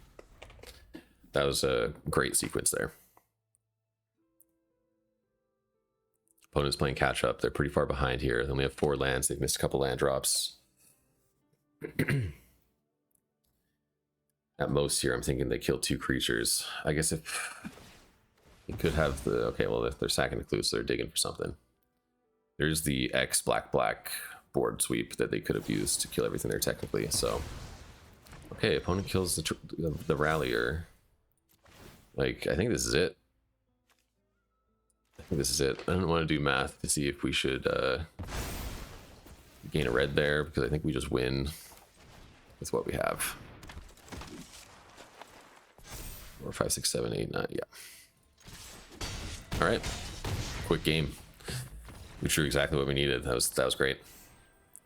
That was a great sequence there. Opponent's playing catch up. They're pretty far behind here. They only have 4 lands. They've missed a couple land drops. At most here, I'm thinking they kill 2 creatures. I guess if you could have the... Okay, well, they're sacking the clue, so they're digging for something. There's the X black board sweep that they could have used to kill everything there technically, so... Okay, opponent kills the Rallier. Like, I think this is it. I think this is it. I don't want to do math to see if we should gain a red there, because I think we just win with what we have. 4, 5, 6, 7, 8, 9, yeah. All right, quick game. We drew exactly what we needed. That was great.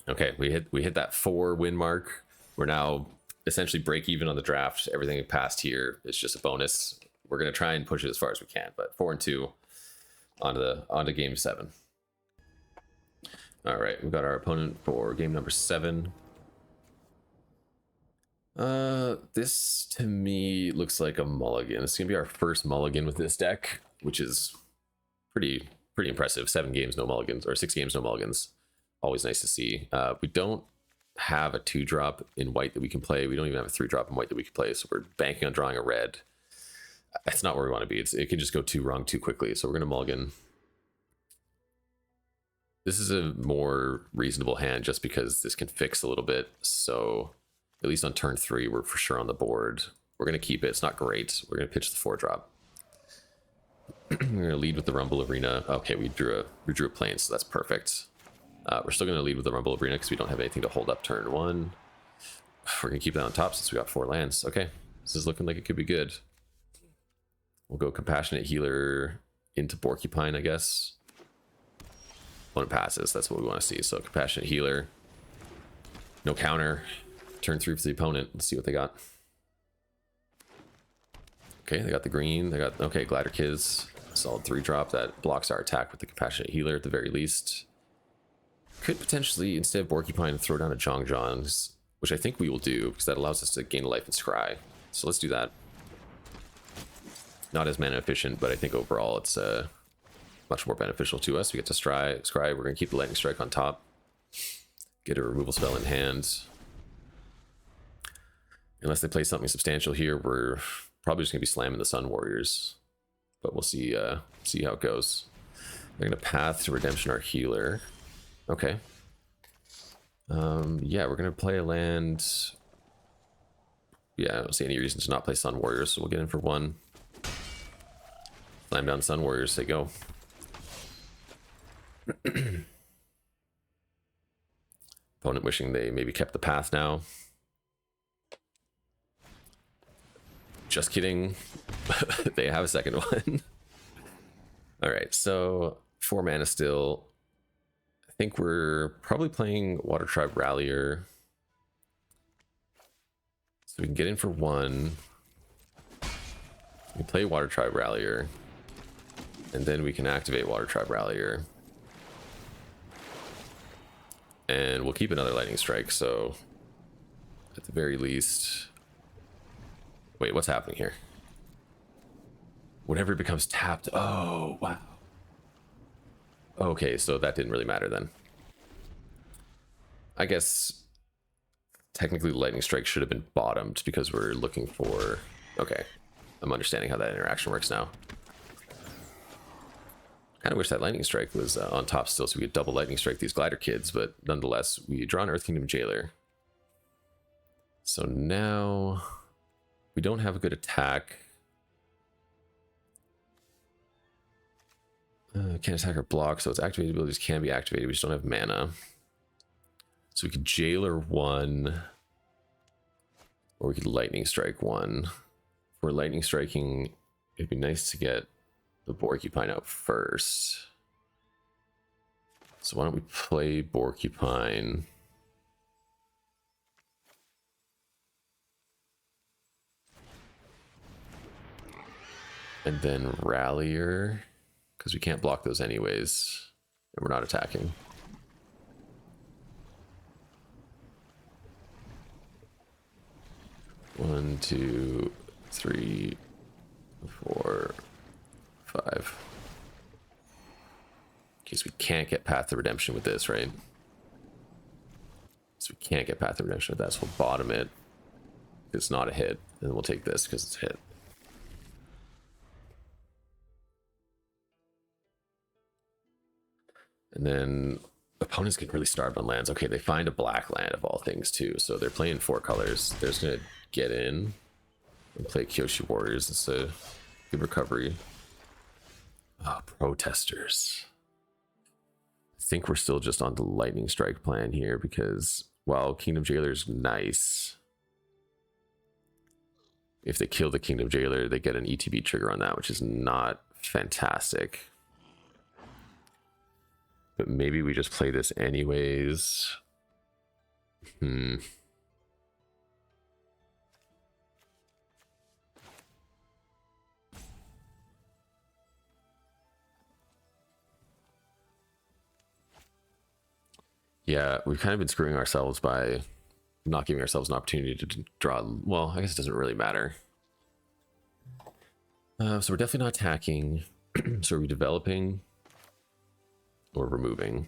Okay, we hit that 4 win mark. We're now essentially break even on the draft. Everything past here is just a bonus. We're gonna try and push it as far as we can, but 4-2 onto game 7. All right, we got our opponent for game number 7. This to me looks like a mulligan. It's gonna be our first mulligan with this deck, which is pretty impressive. 7 games no mulligans, or 6 games no mulligans. Always nice to see. We don't have a 2-drop in white that we can play. We don't even have a 3-drop in white that we can play, so we're banking on drawing a red. That's not where we want to be. It can just go too wrong too quickly, so we're gonna mulligan. This is a more reasonable hand just because this can fix a little bit, so at least on turn 3 we're for sure on the board. We're gonna keep it. It's not great. We're gonna pitch the 4-drop. We're gonna lead with the Rumble Arena. Okay, we drew a plane, so that's perfect. We're still gonna lead with the Rumble Arena because we don't have anything to hold up turn 1. We're gonna keep that on top since we got 4 lands. Okay, this is looking like it could be good. We'll go Compassionate Healer into Porcupine, I guess. When it passes, that's what we want to see. So Compassionate Healer, no counter. Turn 3 for the opponent. Let's see what they got. Okay, they got the green. They got, okay, Glider Kids. Solid 3-drop that blocks our attack with the Compassionate Healer at the very least. Could potentially, instead of Porcupine, throw down a Jongjon's, which I think we will do, because that allows us to gain a life and scry. So let's do that. Not as mana efficient, but I think overall it's much more beneficial to us. We get to scry. We're going to keep the Lightning Strike on top. Get a removal spell in hand. Unless they play something substantial here, we're probably just going to be slamming the Sun Warriors. But we'll see how it goes. They're going to Path to Redemption our healer. Okay. Yeah, we're going to play a land. Yeah, I don't see any reason to not play Sun Warriors, so we'll get in for 1. Slam down Sun Warriors, they go. Opponent wishing they maybe kept the Path now. Just kidding. They have a second one. All right, so 4 mana still. I think we're probably playing Water Tribe Rallier. So we can get in for 1. We play Water Tribe Rallier. And then we can activate Water Tribe Rallier. And we'll keep another Lightning Strike, so at the very least... Wait, what's happening here? Whenever it becomes tapped... Oh, wow. Okay, so that didn't really matter then. I guess technically Lightning Strike should have been bottomed because we're looking for... Okay, I'm understanding how that interaction works now. Kind of wish that Lightning Strike was on top still so we could double Lightning Strike these Glider Kids, but nonetheless, we draw an Earth Kingdom Jailer. So now we don't have a good attack. Can't attack or block, so its activated abilities can be activated. We just don't have mana. So we could Jailer 1, or we could Lightning Strike 1. If we're Lightning Striking, it'd be nice to get the Porcupine out first. So why don't we play Porcupine? And then Rallier, because we can't block those anyways, and we're not attacking. One, 2, 3, 4, 5. Okay, so we can't get Path to Redemption with this, right? So we can't get Path to Redemption with that, so we'll bottom it. It's not a hit, and then we'll take this because it's a hit. And then opponents get really starved on lands. Okay, they find a black land of all things too, so they're playing 4 colors. They're just gonna get in and play Kyoshi Warriors. It's a good recovery. Oh, Protesters. I think we're still just on the Lightning Strike plan here because while Kingdom Jailer's nice, if they kill the Kingdom Jailer, they get an ETB trigger on that, which is not fantastic. But maybe we just play this anyways. Yeah, we've kind of been screwing ourselves by not giving ourselves an opportunity to draw. Well, I guess it doesn't really matter. So we're definitely not attacking. So are we developing or removing?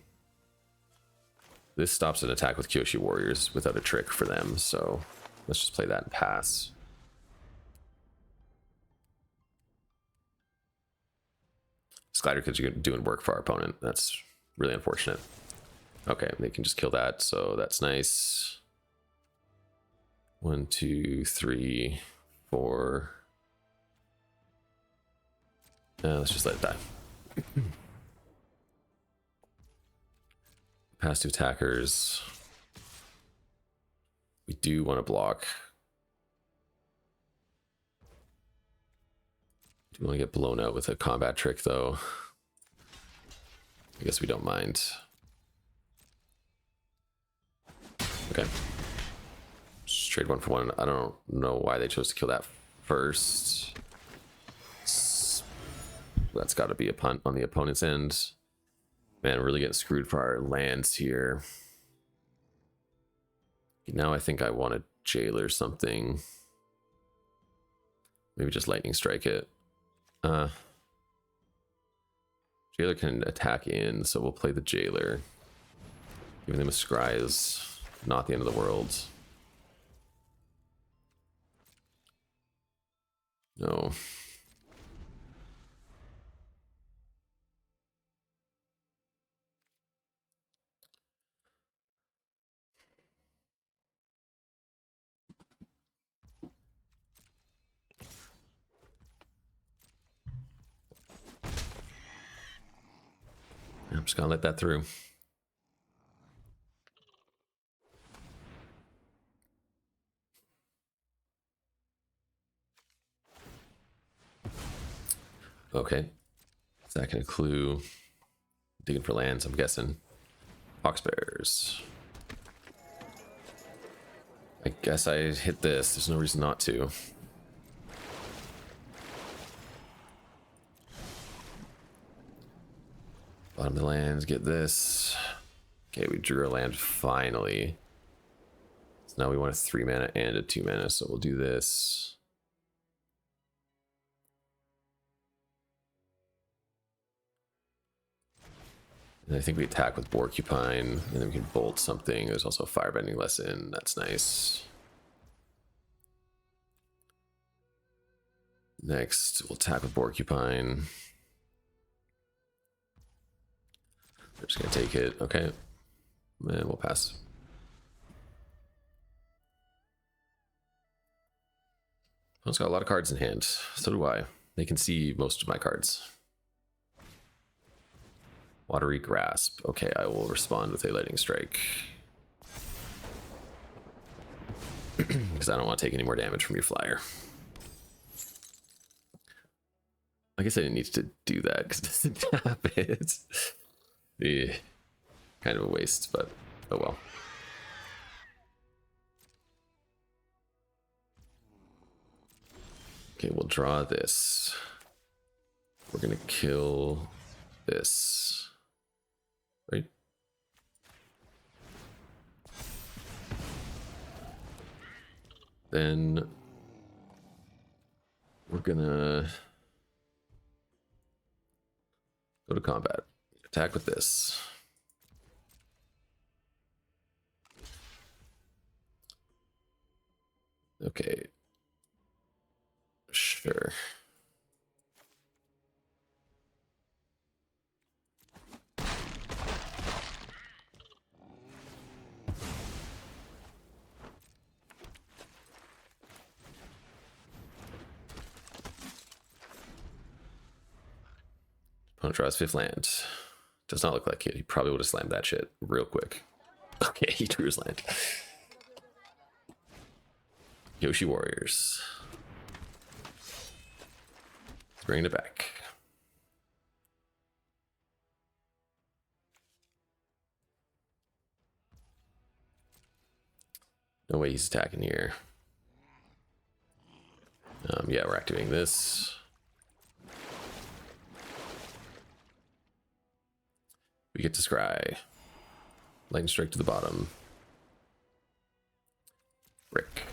This stops an attack with Kyoshi Warriors without a trick for them, so let's just play that and pass. Slider because you're doing work for our opponent. That's really unfortunate. Okay, they can just kill that, so that's nice. 1, 2, 3, 4. Let's just let it die. Pass to attackers. We do want to block. Do we want to get blown out with a combat trick, though? I guess we don't mind. Okay. Just trade 1 for 1. I don't know why they chose to kill that first. That's got to be a punt on the opponent's end. Man, we're really getting screwed for our lands here. Now I think I want a Jailer something. Maybe just Lightning Strike it. Jailer can attack in, so we'll play the Jailer. Giving them a Scry is not the end of the world. No. I'm just gonna let that through. Okay. Is that gonna clue? Digging for lands, I'm guessing. Hawksbears. I guess I hit this. There's no reason not to. Bottom of the lands, get this. Okay, we drew a land finally. So now we want a 3 mana and a 2 mana, so we'll do this. And I think we attack with Porcupine, and then we can bolt something. There's also a Firebending Lesson. That's nice. Next, we'll attack with Porcupine. We're just gonna take it. Okay. And we'll pass. One's got a lot of cards in hand. So do I. They can see most of my cards. Watery Grasp. Okay, I will respond with a Lightning Strike. Because I don't want to take any more damage from your flyer. I guess I didn't need to do that because it doesn't tap it. Yeah. Kind of a waste, but oh well. Okay, we'll draw this. We're gonna kill this. Right? Then we're gonna go to combat. Attack with this. Okay. Sure. Opponent draws 5th land. Does not look like it. He probably would have slammed that shit real quick. Okay, he drew his land. Yoshi Warriors. Let's bring it back. No way he's attacking here. Yeah, we're activating this. We get to scry. Lightning strike to the bottom. Brick.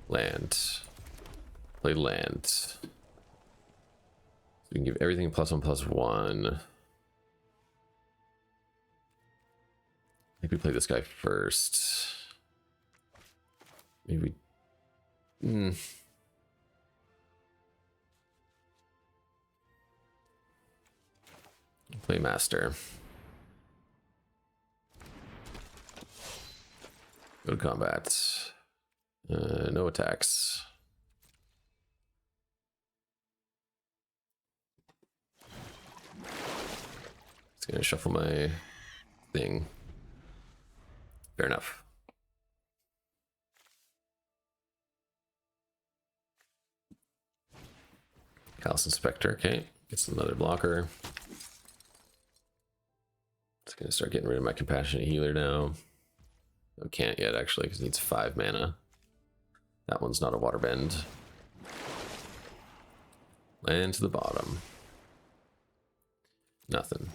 Land. Play land. So we can give everything +1/+1. I think we play this guy first. Maybe we... Play master. Go to combat. No attacks. Just gonna shuffle my thing. Fair enough. Callous Inspector, okay. Gets another blocker. It's gonna start getting rid of my Compassionate Healer now. I can't yet actually because it needs 5 mana. That one's not a waterbend. Land to the bottom. Nothing.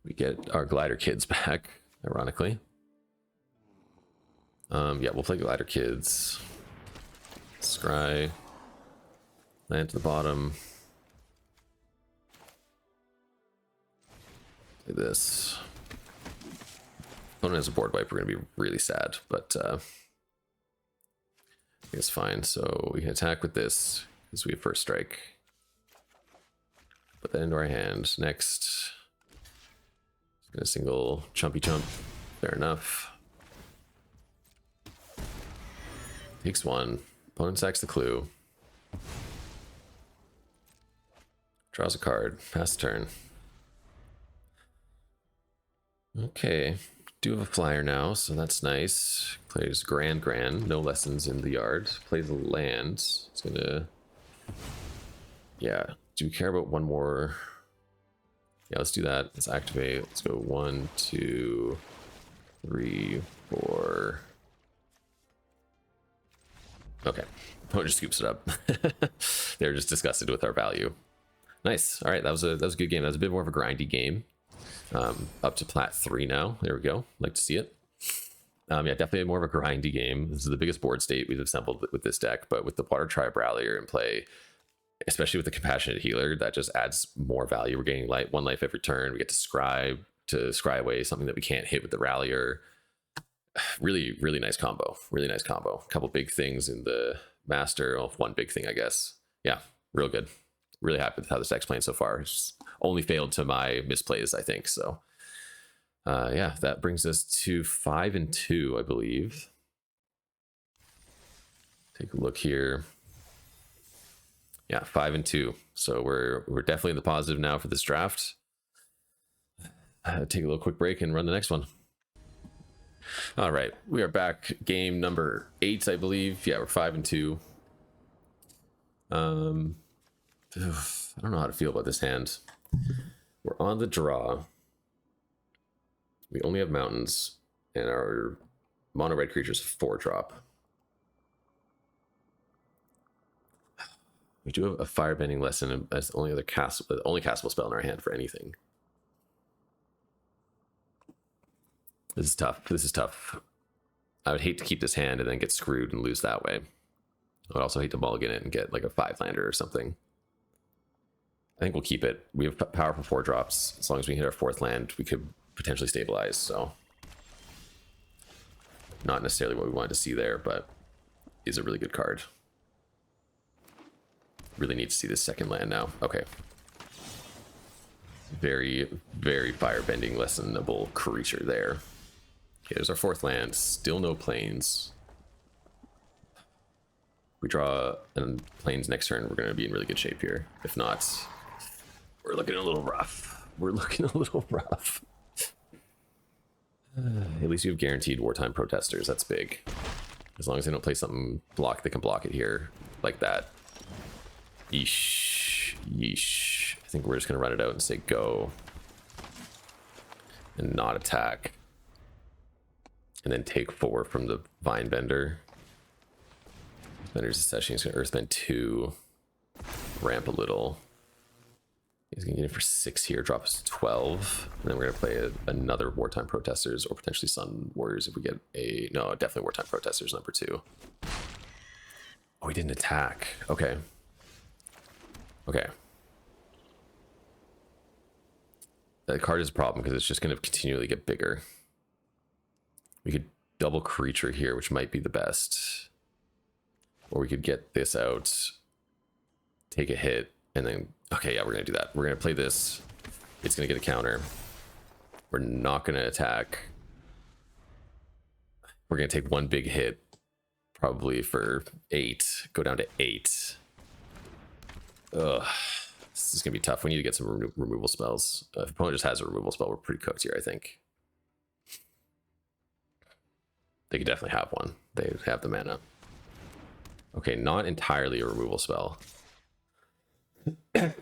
We get our Glider Kids back, ironically. Yeah, we'll play Glider Kids. Scry. Land to the bottom. Play this. Opponent has a board wipe, we're gonna be really sad, but I think it's fine. So we can attack with this because we have first strike. Put that into our hand. Next, gonna single chumpy chump. Fair enough. Takes 1. Opponent sacks the clue. Draws a card. Pass the turn. Okay. Do have a flyer now, so that's nice. Plays Grand. No lessons in the yard. Plays a land. It's gonna... Yeah. Do we care about one more? Yeah, let's do that. Let's activate. Let's go 1, 2, 3, 4. Okay. Opponent just scoops it up. They're just disgusted with our value. Nice. All right, that was a good game. That was a bit more of a grindy game. Up to plat 3 now. There we go. Like to see it. Yeah, definitely more of a grindy game. This is the biggest board state we've assembled with this deck, but with the Water Tribe Rallier in play, especially with the Compassionate Healer, that just adds more value. We're getting 1 life every turn. We get to scry away something that we can't hit with the Rallier. Really, really nice combo. Really nice combo. A couple big things in the Master. Well, 1 big thing, I guess. Yeah, real good. Really happy with how this deck's playing so far. It's only failed to my misplays, I think. So, yeah, that brings us to 5-2, I believe. Take a look here. Yeah, 5-2. So we're definitely in the positive now for this draft. Take a little quick break and run the next one. All right, we are back. Game number 8, I believe. Yeah, we're 5-2. I don't know how to feel about this hand. We're on the draw. We only have mountains, and our mono red creatures 4-drop. We do have a firebending lesson as the only other castable spell in our hand for anything. This is tough. This is tough. I would hate to keep this hand and then get screwed and lose that way. I would also hate to mulligan it and get like a 5-lander or something. I think we'll keep it. We have power for 4 drops. As long as we hit our 4th land, we could potentially stabilize. So not necessarily what we wanted to see there, but is a really good card. Really need to see this 2nd land now. Okay. Very, very firebending, lessonable creature there. Okay, there's our 4th land. Still no planes. We draw planes next turn, we're going to be in really good shape here. If not, we're looking a little rough. We're looking a little rough. At least you have guaranteed wartime protesters. That's big. As long as they don't play something block, they can block it here like that. Yeesh. Yeesh. I think we're just going to run it out and say go. And not attack. And then take 4 from the Vinebender. Bender's a session. He's going to Earthbend 2. Ramp a little. He's going to get in for 6 here. Drop us to 12. And then we're going to play another Wartime Protesters or potentially Sun Warriors if we get a... No, definitely Wartime Protesters number 2. Oh, he didn't attack. Okay. Okay. That card is a problem because it's just going to continually get bigger. We could double creature here, which might be the best. Or we could get this out, take a hit, and then... Okay, yeah, we're going to do that. We're going to play this. It's going to get a counter. We're not going to attack. We're going to take 1 big hit, probably for 8. Go down to 8. Ugh. This is going to be tough. We need to get some removal spells. If opponent just has a removal spell, we're pretty cooked here, I think. They could definitely have one. They have the mana. Okay, not entirely a removal spell. I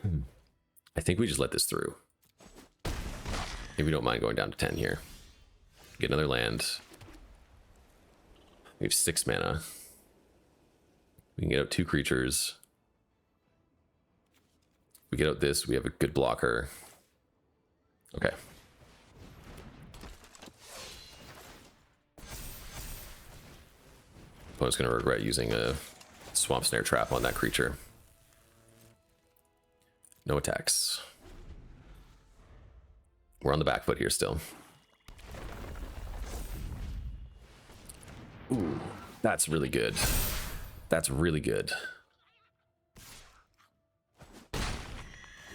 think we just let this through. If we don't mind going down to 10 here. Get another land. We have 6 mana. We can get out 2 creatures. We get out this, we have a good blocker. Okay. Opponent's going to regret using a Swamp Snare Trap on that creature. No attacks. We're on the back foot here still. Ooh, that's really good. That's really good.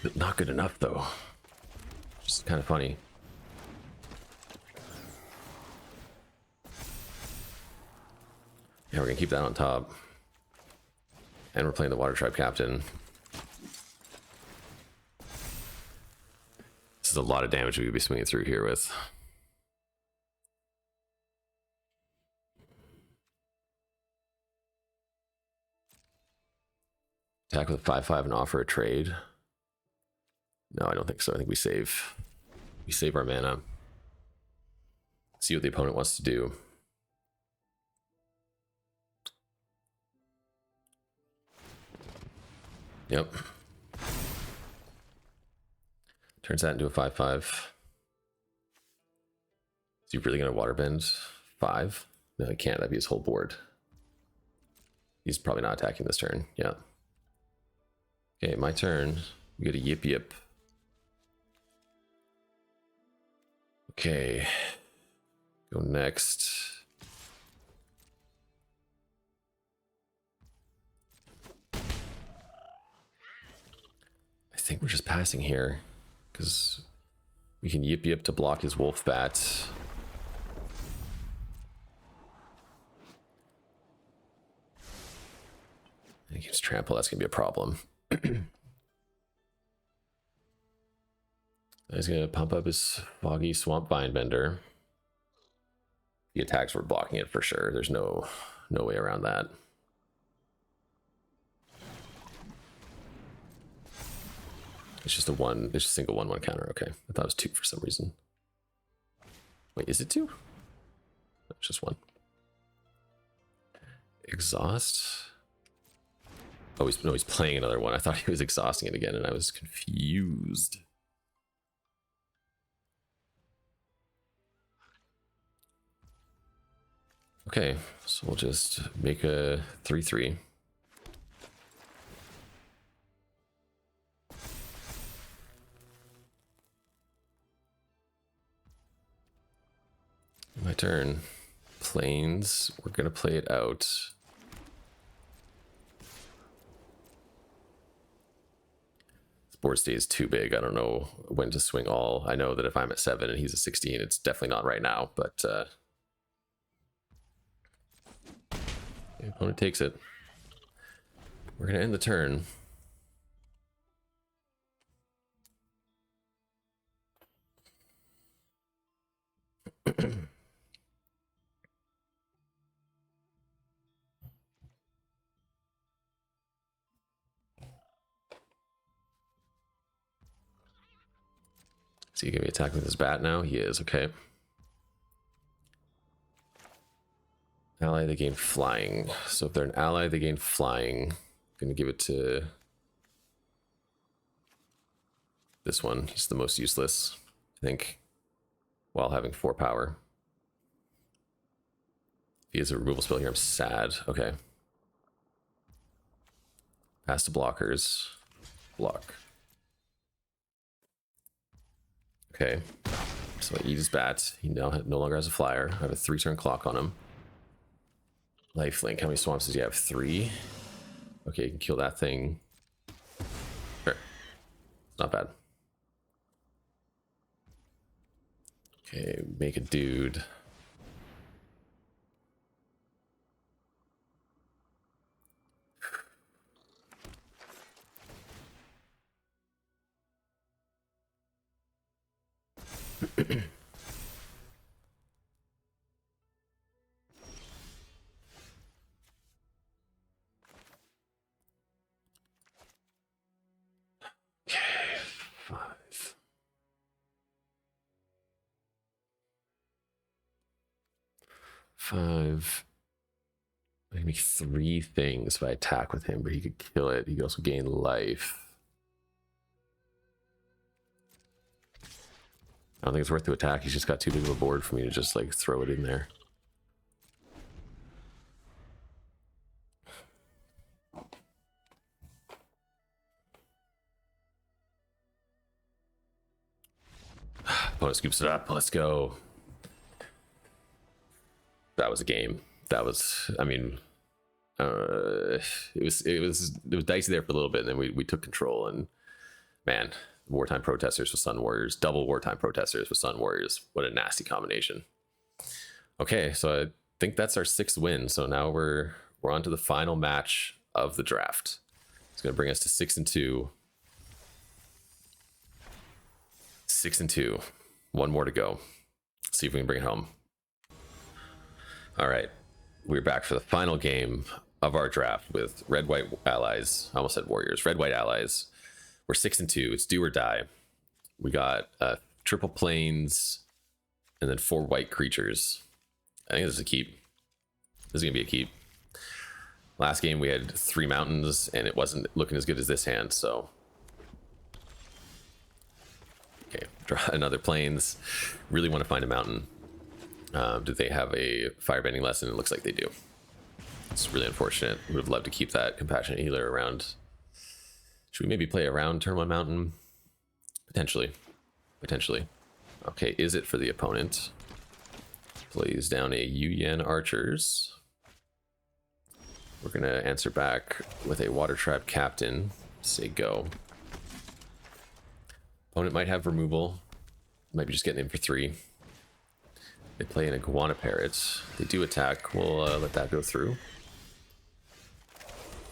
But not good enough, though. Just kind of funny. Yeah, we're going to keep that on top. And we're playing the Water Tribe Captain. This is a lot of damage we could be swinging through here with. Attack with a 5/5 and offer a trade. No, I don't think so. I think we save. We save our mana. See what the opponent wants to do. Yep. Turns that into a 5/5. Is he really going to waterbend 5? No, he can't. That'd be his whole board. He's probably not attacking this turn. Yeah. Okay, my turn. We get a Yip Yip. Okay. Go next. I think we're just passing here because we can Yip Yip to block his Wolf Bat. And he gets trample. That's gonna be a problem. He's gonna pump up his Foggy Swamp Vinebender. The attacks were blocking it for sure. There's no way around that. It's just a one. It's a single 1/1 counter. Okay, I thought it was 2 for some reason. Wait, is it 2? No, it's just 1. Exhaust. Oh, he's playing another one. I thought he was exhausting it again, and I was confused. Okay, so we'll just make a 3/3. turn. Plains, we're gonna play it out. This board stays too big. I don't know when to swing all. I know that if I'm at 7 and he's at 16, it's definitely not right now, but the opponent takes it. We're gonna end the turn. Is he gonna be attacking with his bat now? He is, okay. Ally, they gain flying. So if they're an ally, they gain flying. I'm gonna give it to this one. He's the most useless, I think, while having 4 power. If he has a removal spell here, I'm sad. Okay. Pass to blockers. Block. Okay. So I eat his bat. He no longer has a flyer. I have a 3-turn clock on him. Lifelink. How many swamps does he have? 3. Okay, you can kill that thing. Sure. Not bad. Okay, make a dude. Okay, 5. I can make 3 things if I attack with him, but he could kill it. He could also gain life. I don't think it's worth to attack. He's just got too big of a board for me to just like throw it in there. Opponent scoops it up. Let's go. That was a game. That was, I mean, it was dicey there for a little bit, and then we took control. And man, wartime protesters with Sun Warriors, double wartime protesters with Sun Warriors. What a nasty combination. Okay, so I think that's our 6th win. So now we're on to the final match of the draft. It's going to bring us to 6-2. 6-2. One more to go. See if we can bring it home. All right, we're back for the final game of our draft with red-white allies. I almost said warriors. Red-white allies. We're 6-2. It's do or die. We got triple plains and then 4 white creatures. I think this is a keep. This is gonna be a keep. Last game we had 3 mountains and it wasn't looking as good as this hand, so. Okay, draw another plains. Really want to find a mountain. Do they have a firebending lesson? It looks like they do. It's really unfortunate. Would have loved to keep that compassionate healer around. Should we maybe play around turn 1 mountain? Potentially. Potentially. Okay, is it for the opponent? Plays down a Yu-Yen Archers. We're going to answer back with a Water Tribe Captain. Say go. Opponent might have removal. Might be just getting in for 3. They play an Iguana Parrot. They do attack. We'll let that go through.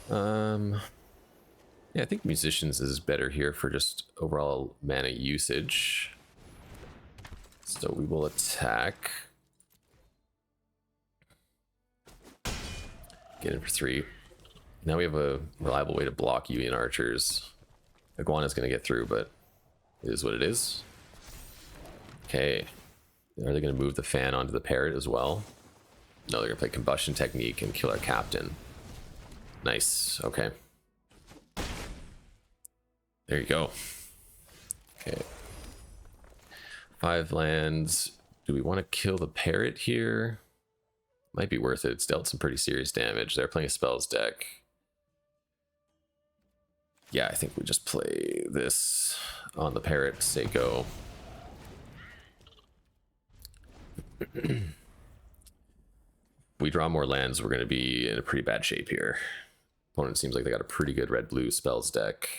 Yeah, I think Musicians is better here for just overall mana usage. So we will attack. Get in for 3. Now we have a reliable way to block Yu-Yen Archers. Iguana's going to get through, but it is what it is. Okay. Are they going to move the fan onto the parrot as well? No, they're going to play Combustion Technique and kill our captain. Nice. Okay. There you go. Okay. 5 lands. Do we want to kill the parrot here? Might be worth it. It's dealt some pretty serious damage. They're playing a spells deck. Yeah, I think we just play this on the parrot. Say go. we draw more lands, we're going to be in a pretty bad shape here. Opponent seems like they got a pretty good red-blue spells deck.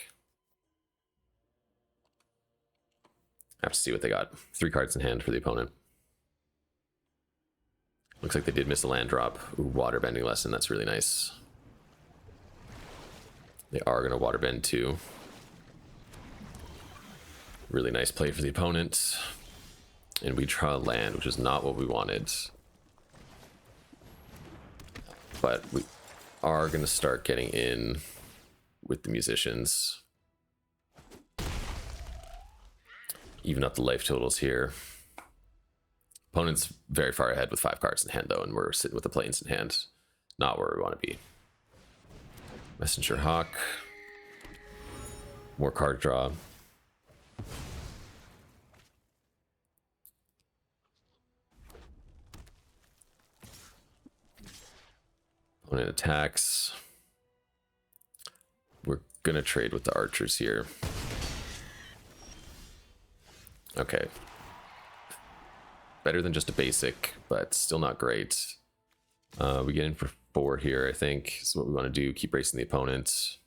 Have to see what they got. 3 cards in hand for the opponent. Looks like they did miss a land drop. Ooh, water bending lesson. That's really nice. They are going to water bend too. Really nice play for the opponent. And we draw a land, which is not what we wanted. But we are going to start getting in with the musicians. Even up the life totals here. Opponent's very far ahead with 5 cards in hand, though, and we're sitting with the plains in hand. Not where we want to be. Messenger Hawk. More card draw. Opponent attacks. We're going to trade with the archers here. Okay. Better than just a basic, but still not great. We get in for 4 here, I think. Is what we want to do. Keep racing the opponent.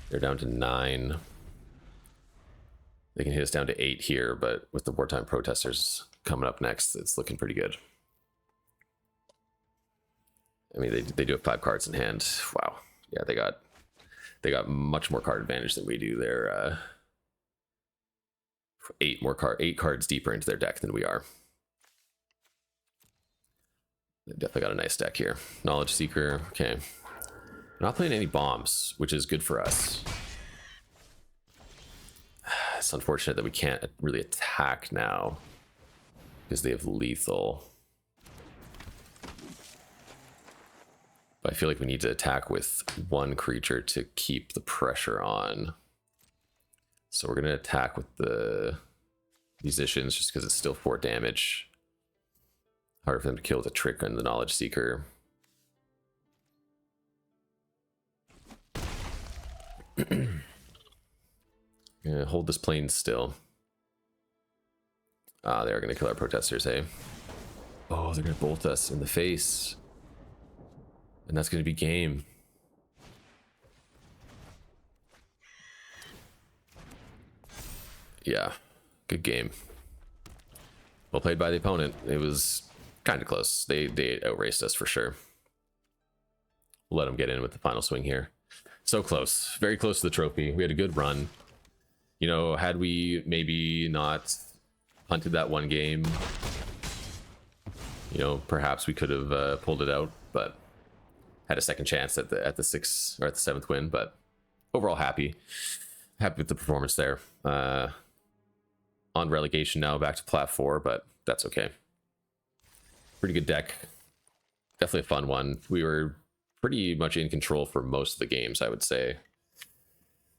They're down to 9. They can hit us down to 8 here, but with the wartime protesters coming up next, it's looking pretty good. I mean, they do have 5 cards in hand. Wow. Yeah, they got much more card advantage than we do. They're 8 cards deeper into their deck than we are. They've definitely got a nice deck here. Knowledge Seeker. Okay. They're not playing any bombs, which is good for us. It's unfortunate that we can't really attack now because they have lethal. But I feel like we need to attack with 1 creature to keep the pressure on. So we're going to attack with the musicians just because it's still 4 damage. Hard for them to kill with a trick on the Knowledge Seeker. Yeah, hold this plane still. Ah, they are going to kill our protesters, hey? Oh, they're going to bolt us in the face. And that's going to be game. Yeah, good game. Well played by the opponent. It was kind of close. They outraced us for sure. We'll let them get in with the final swing here. So close. Very close to the trophy. We had a good run. You know, had we maybe not hunted that 1 game, you know, perhaps we could have pulled it out, but had a second chance at the 6th or at the 7th win. But overall, happy with the performance there. On relegation now, back to plat 4, but that's okay. Pretty good deck. Definitely a fun one. We were pretty much in control for most of the games, I would say.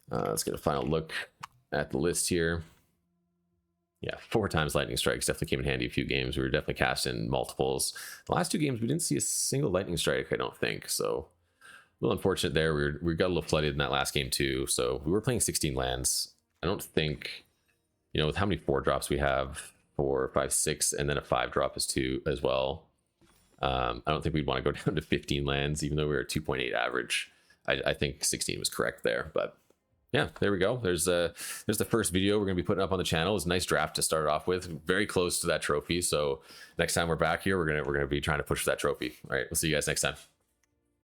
Let's get a final look at the list here. Yeah, 4 times Lightning Strikes definitely came in handy a few games. We were definitely casting multiples. The last 2 games, we didn't see a single Lightning Strike, I don't think. So a little unfortunate there. We got a little flooded in that last game too. So we were playing 16 lands. I don't think, you know, with how many 4 drops we have, 4, 5, 6, and then a 5 drop is 2 as well. I don't think we'd want to go down to 15 lands, even though we were at 2.8 average. I think 16 was correct there, but yeah, there we go. There's the first video we're going to be putting up on the channel. It's a nice draft to start off with. Very close to that trophy. So next time we're back here, we're going to be trying to push for that trophy. All right, we'll see you guys next time.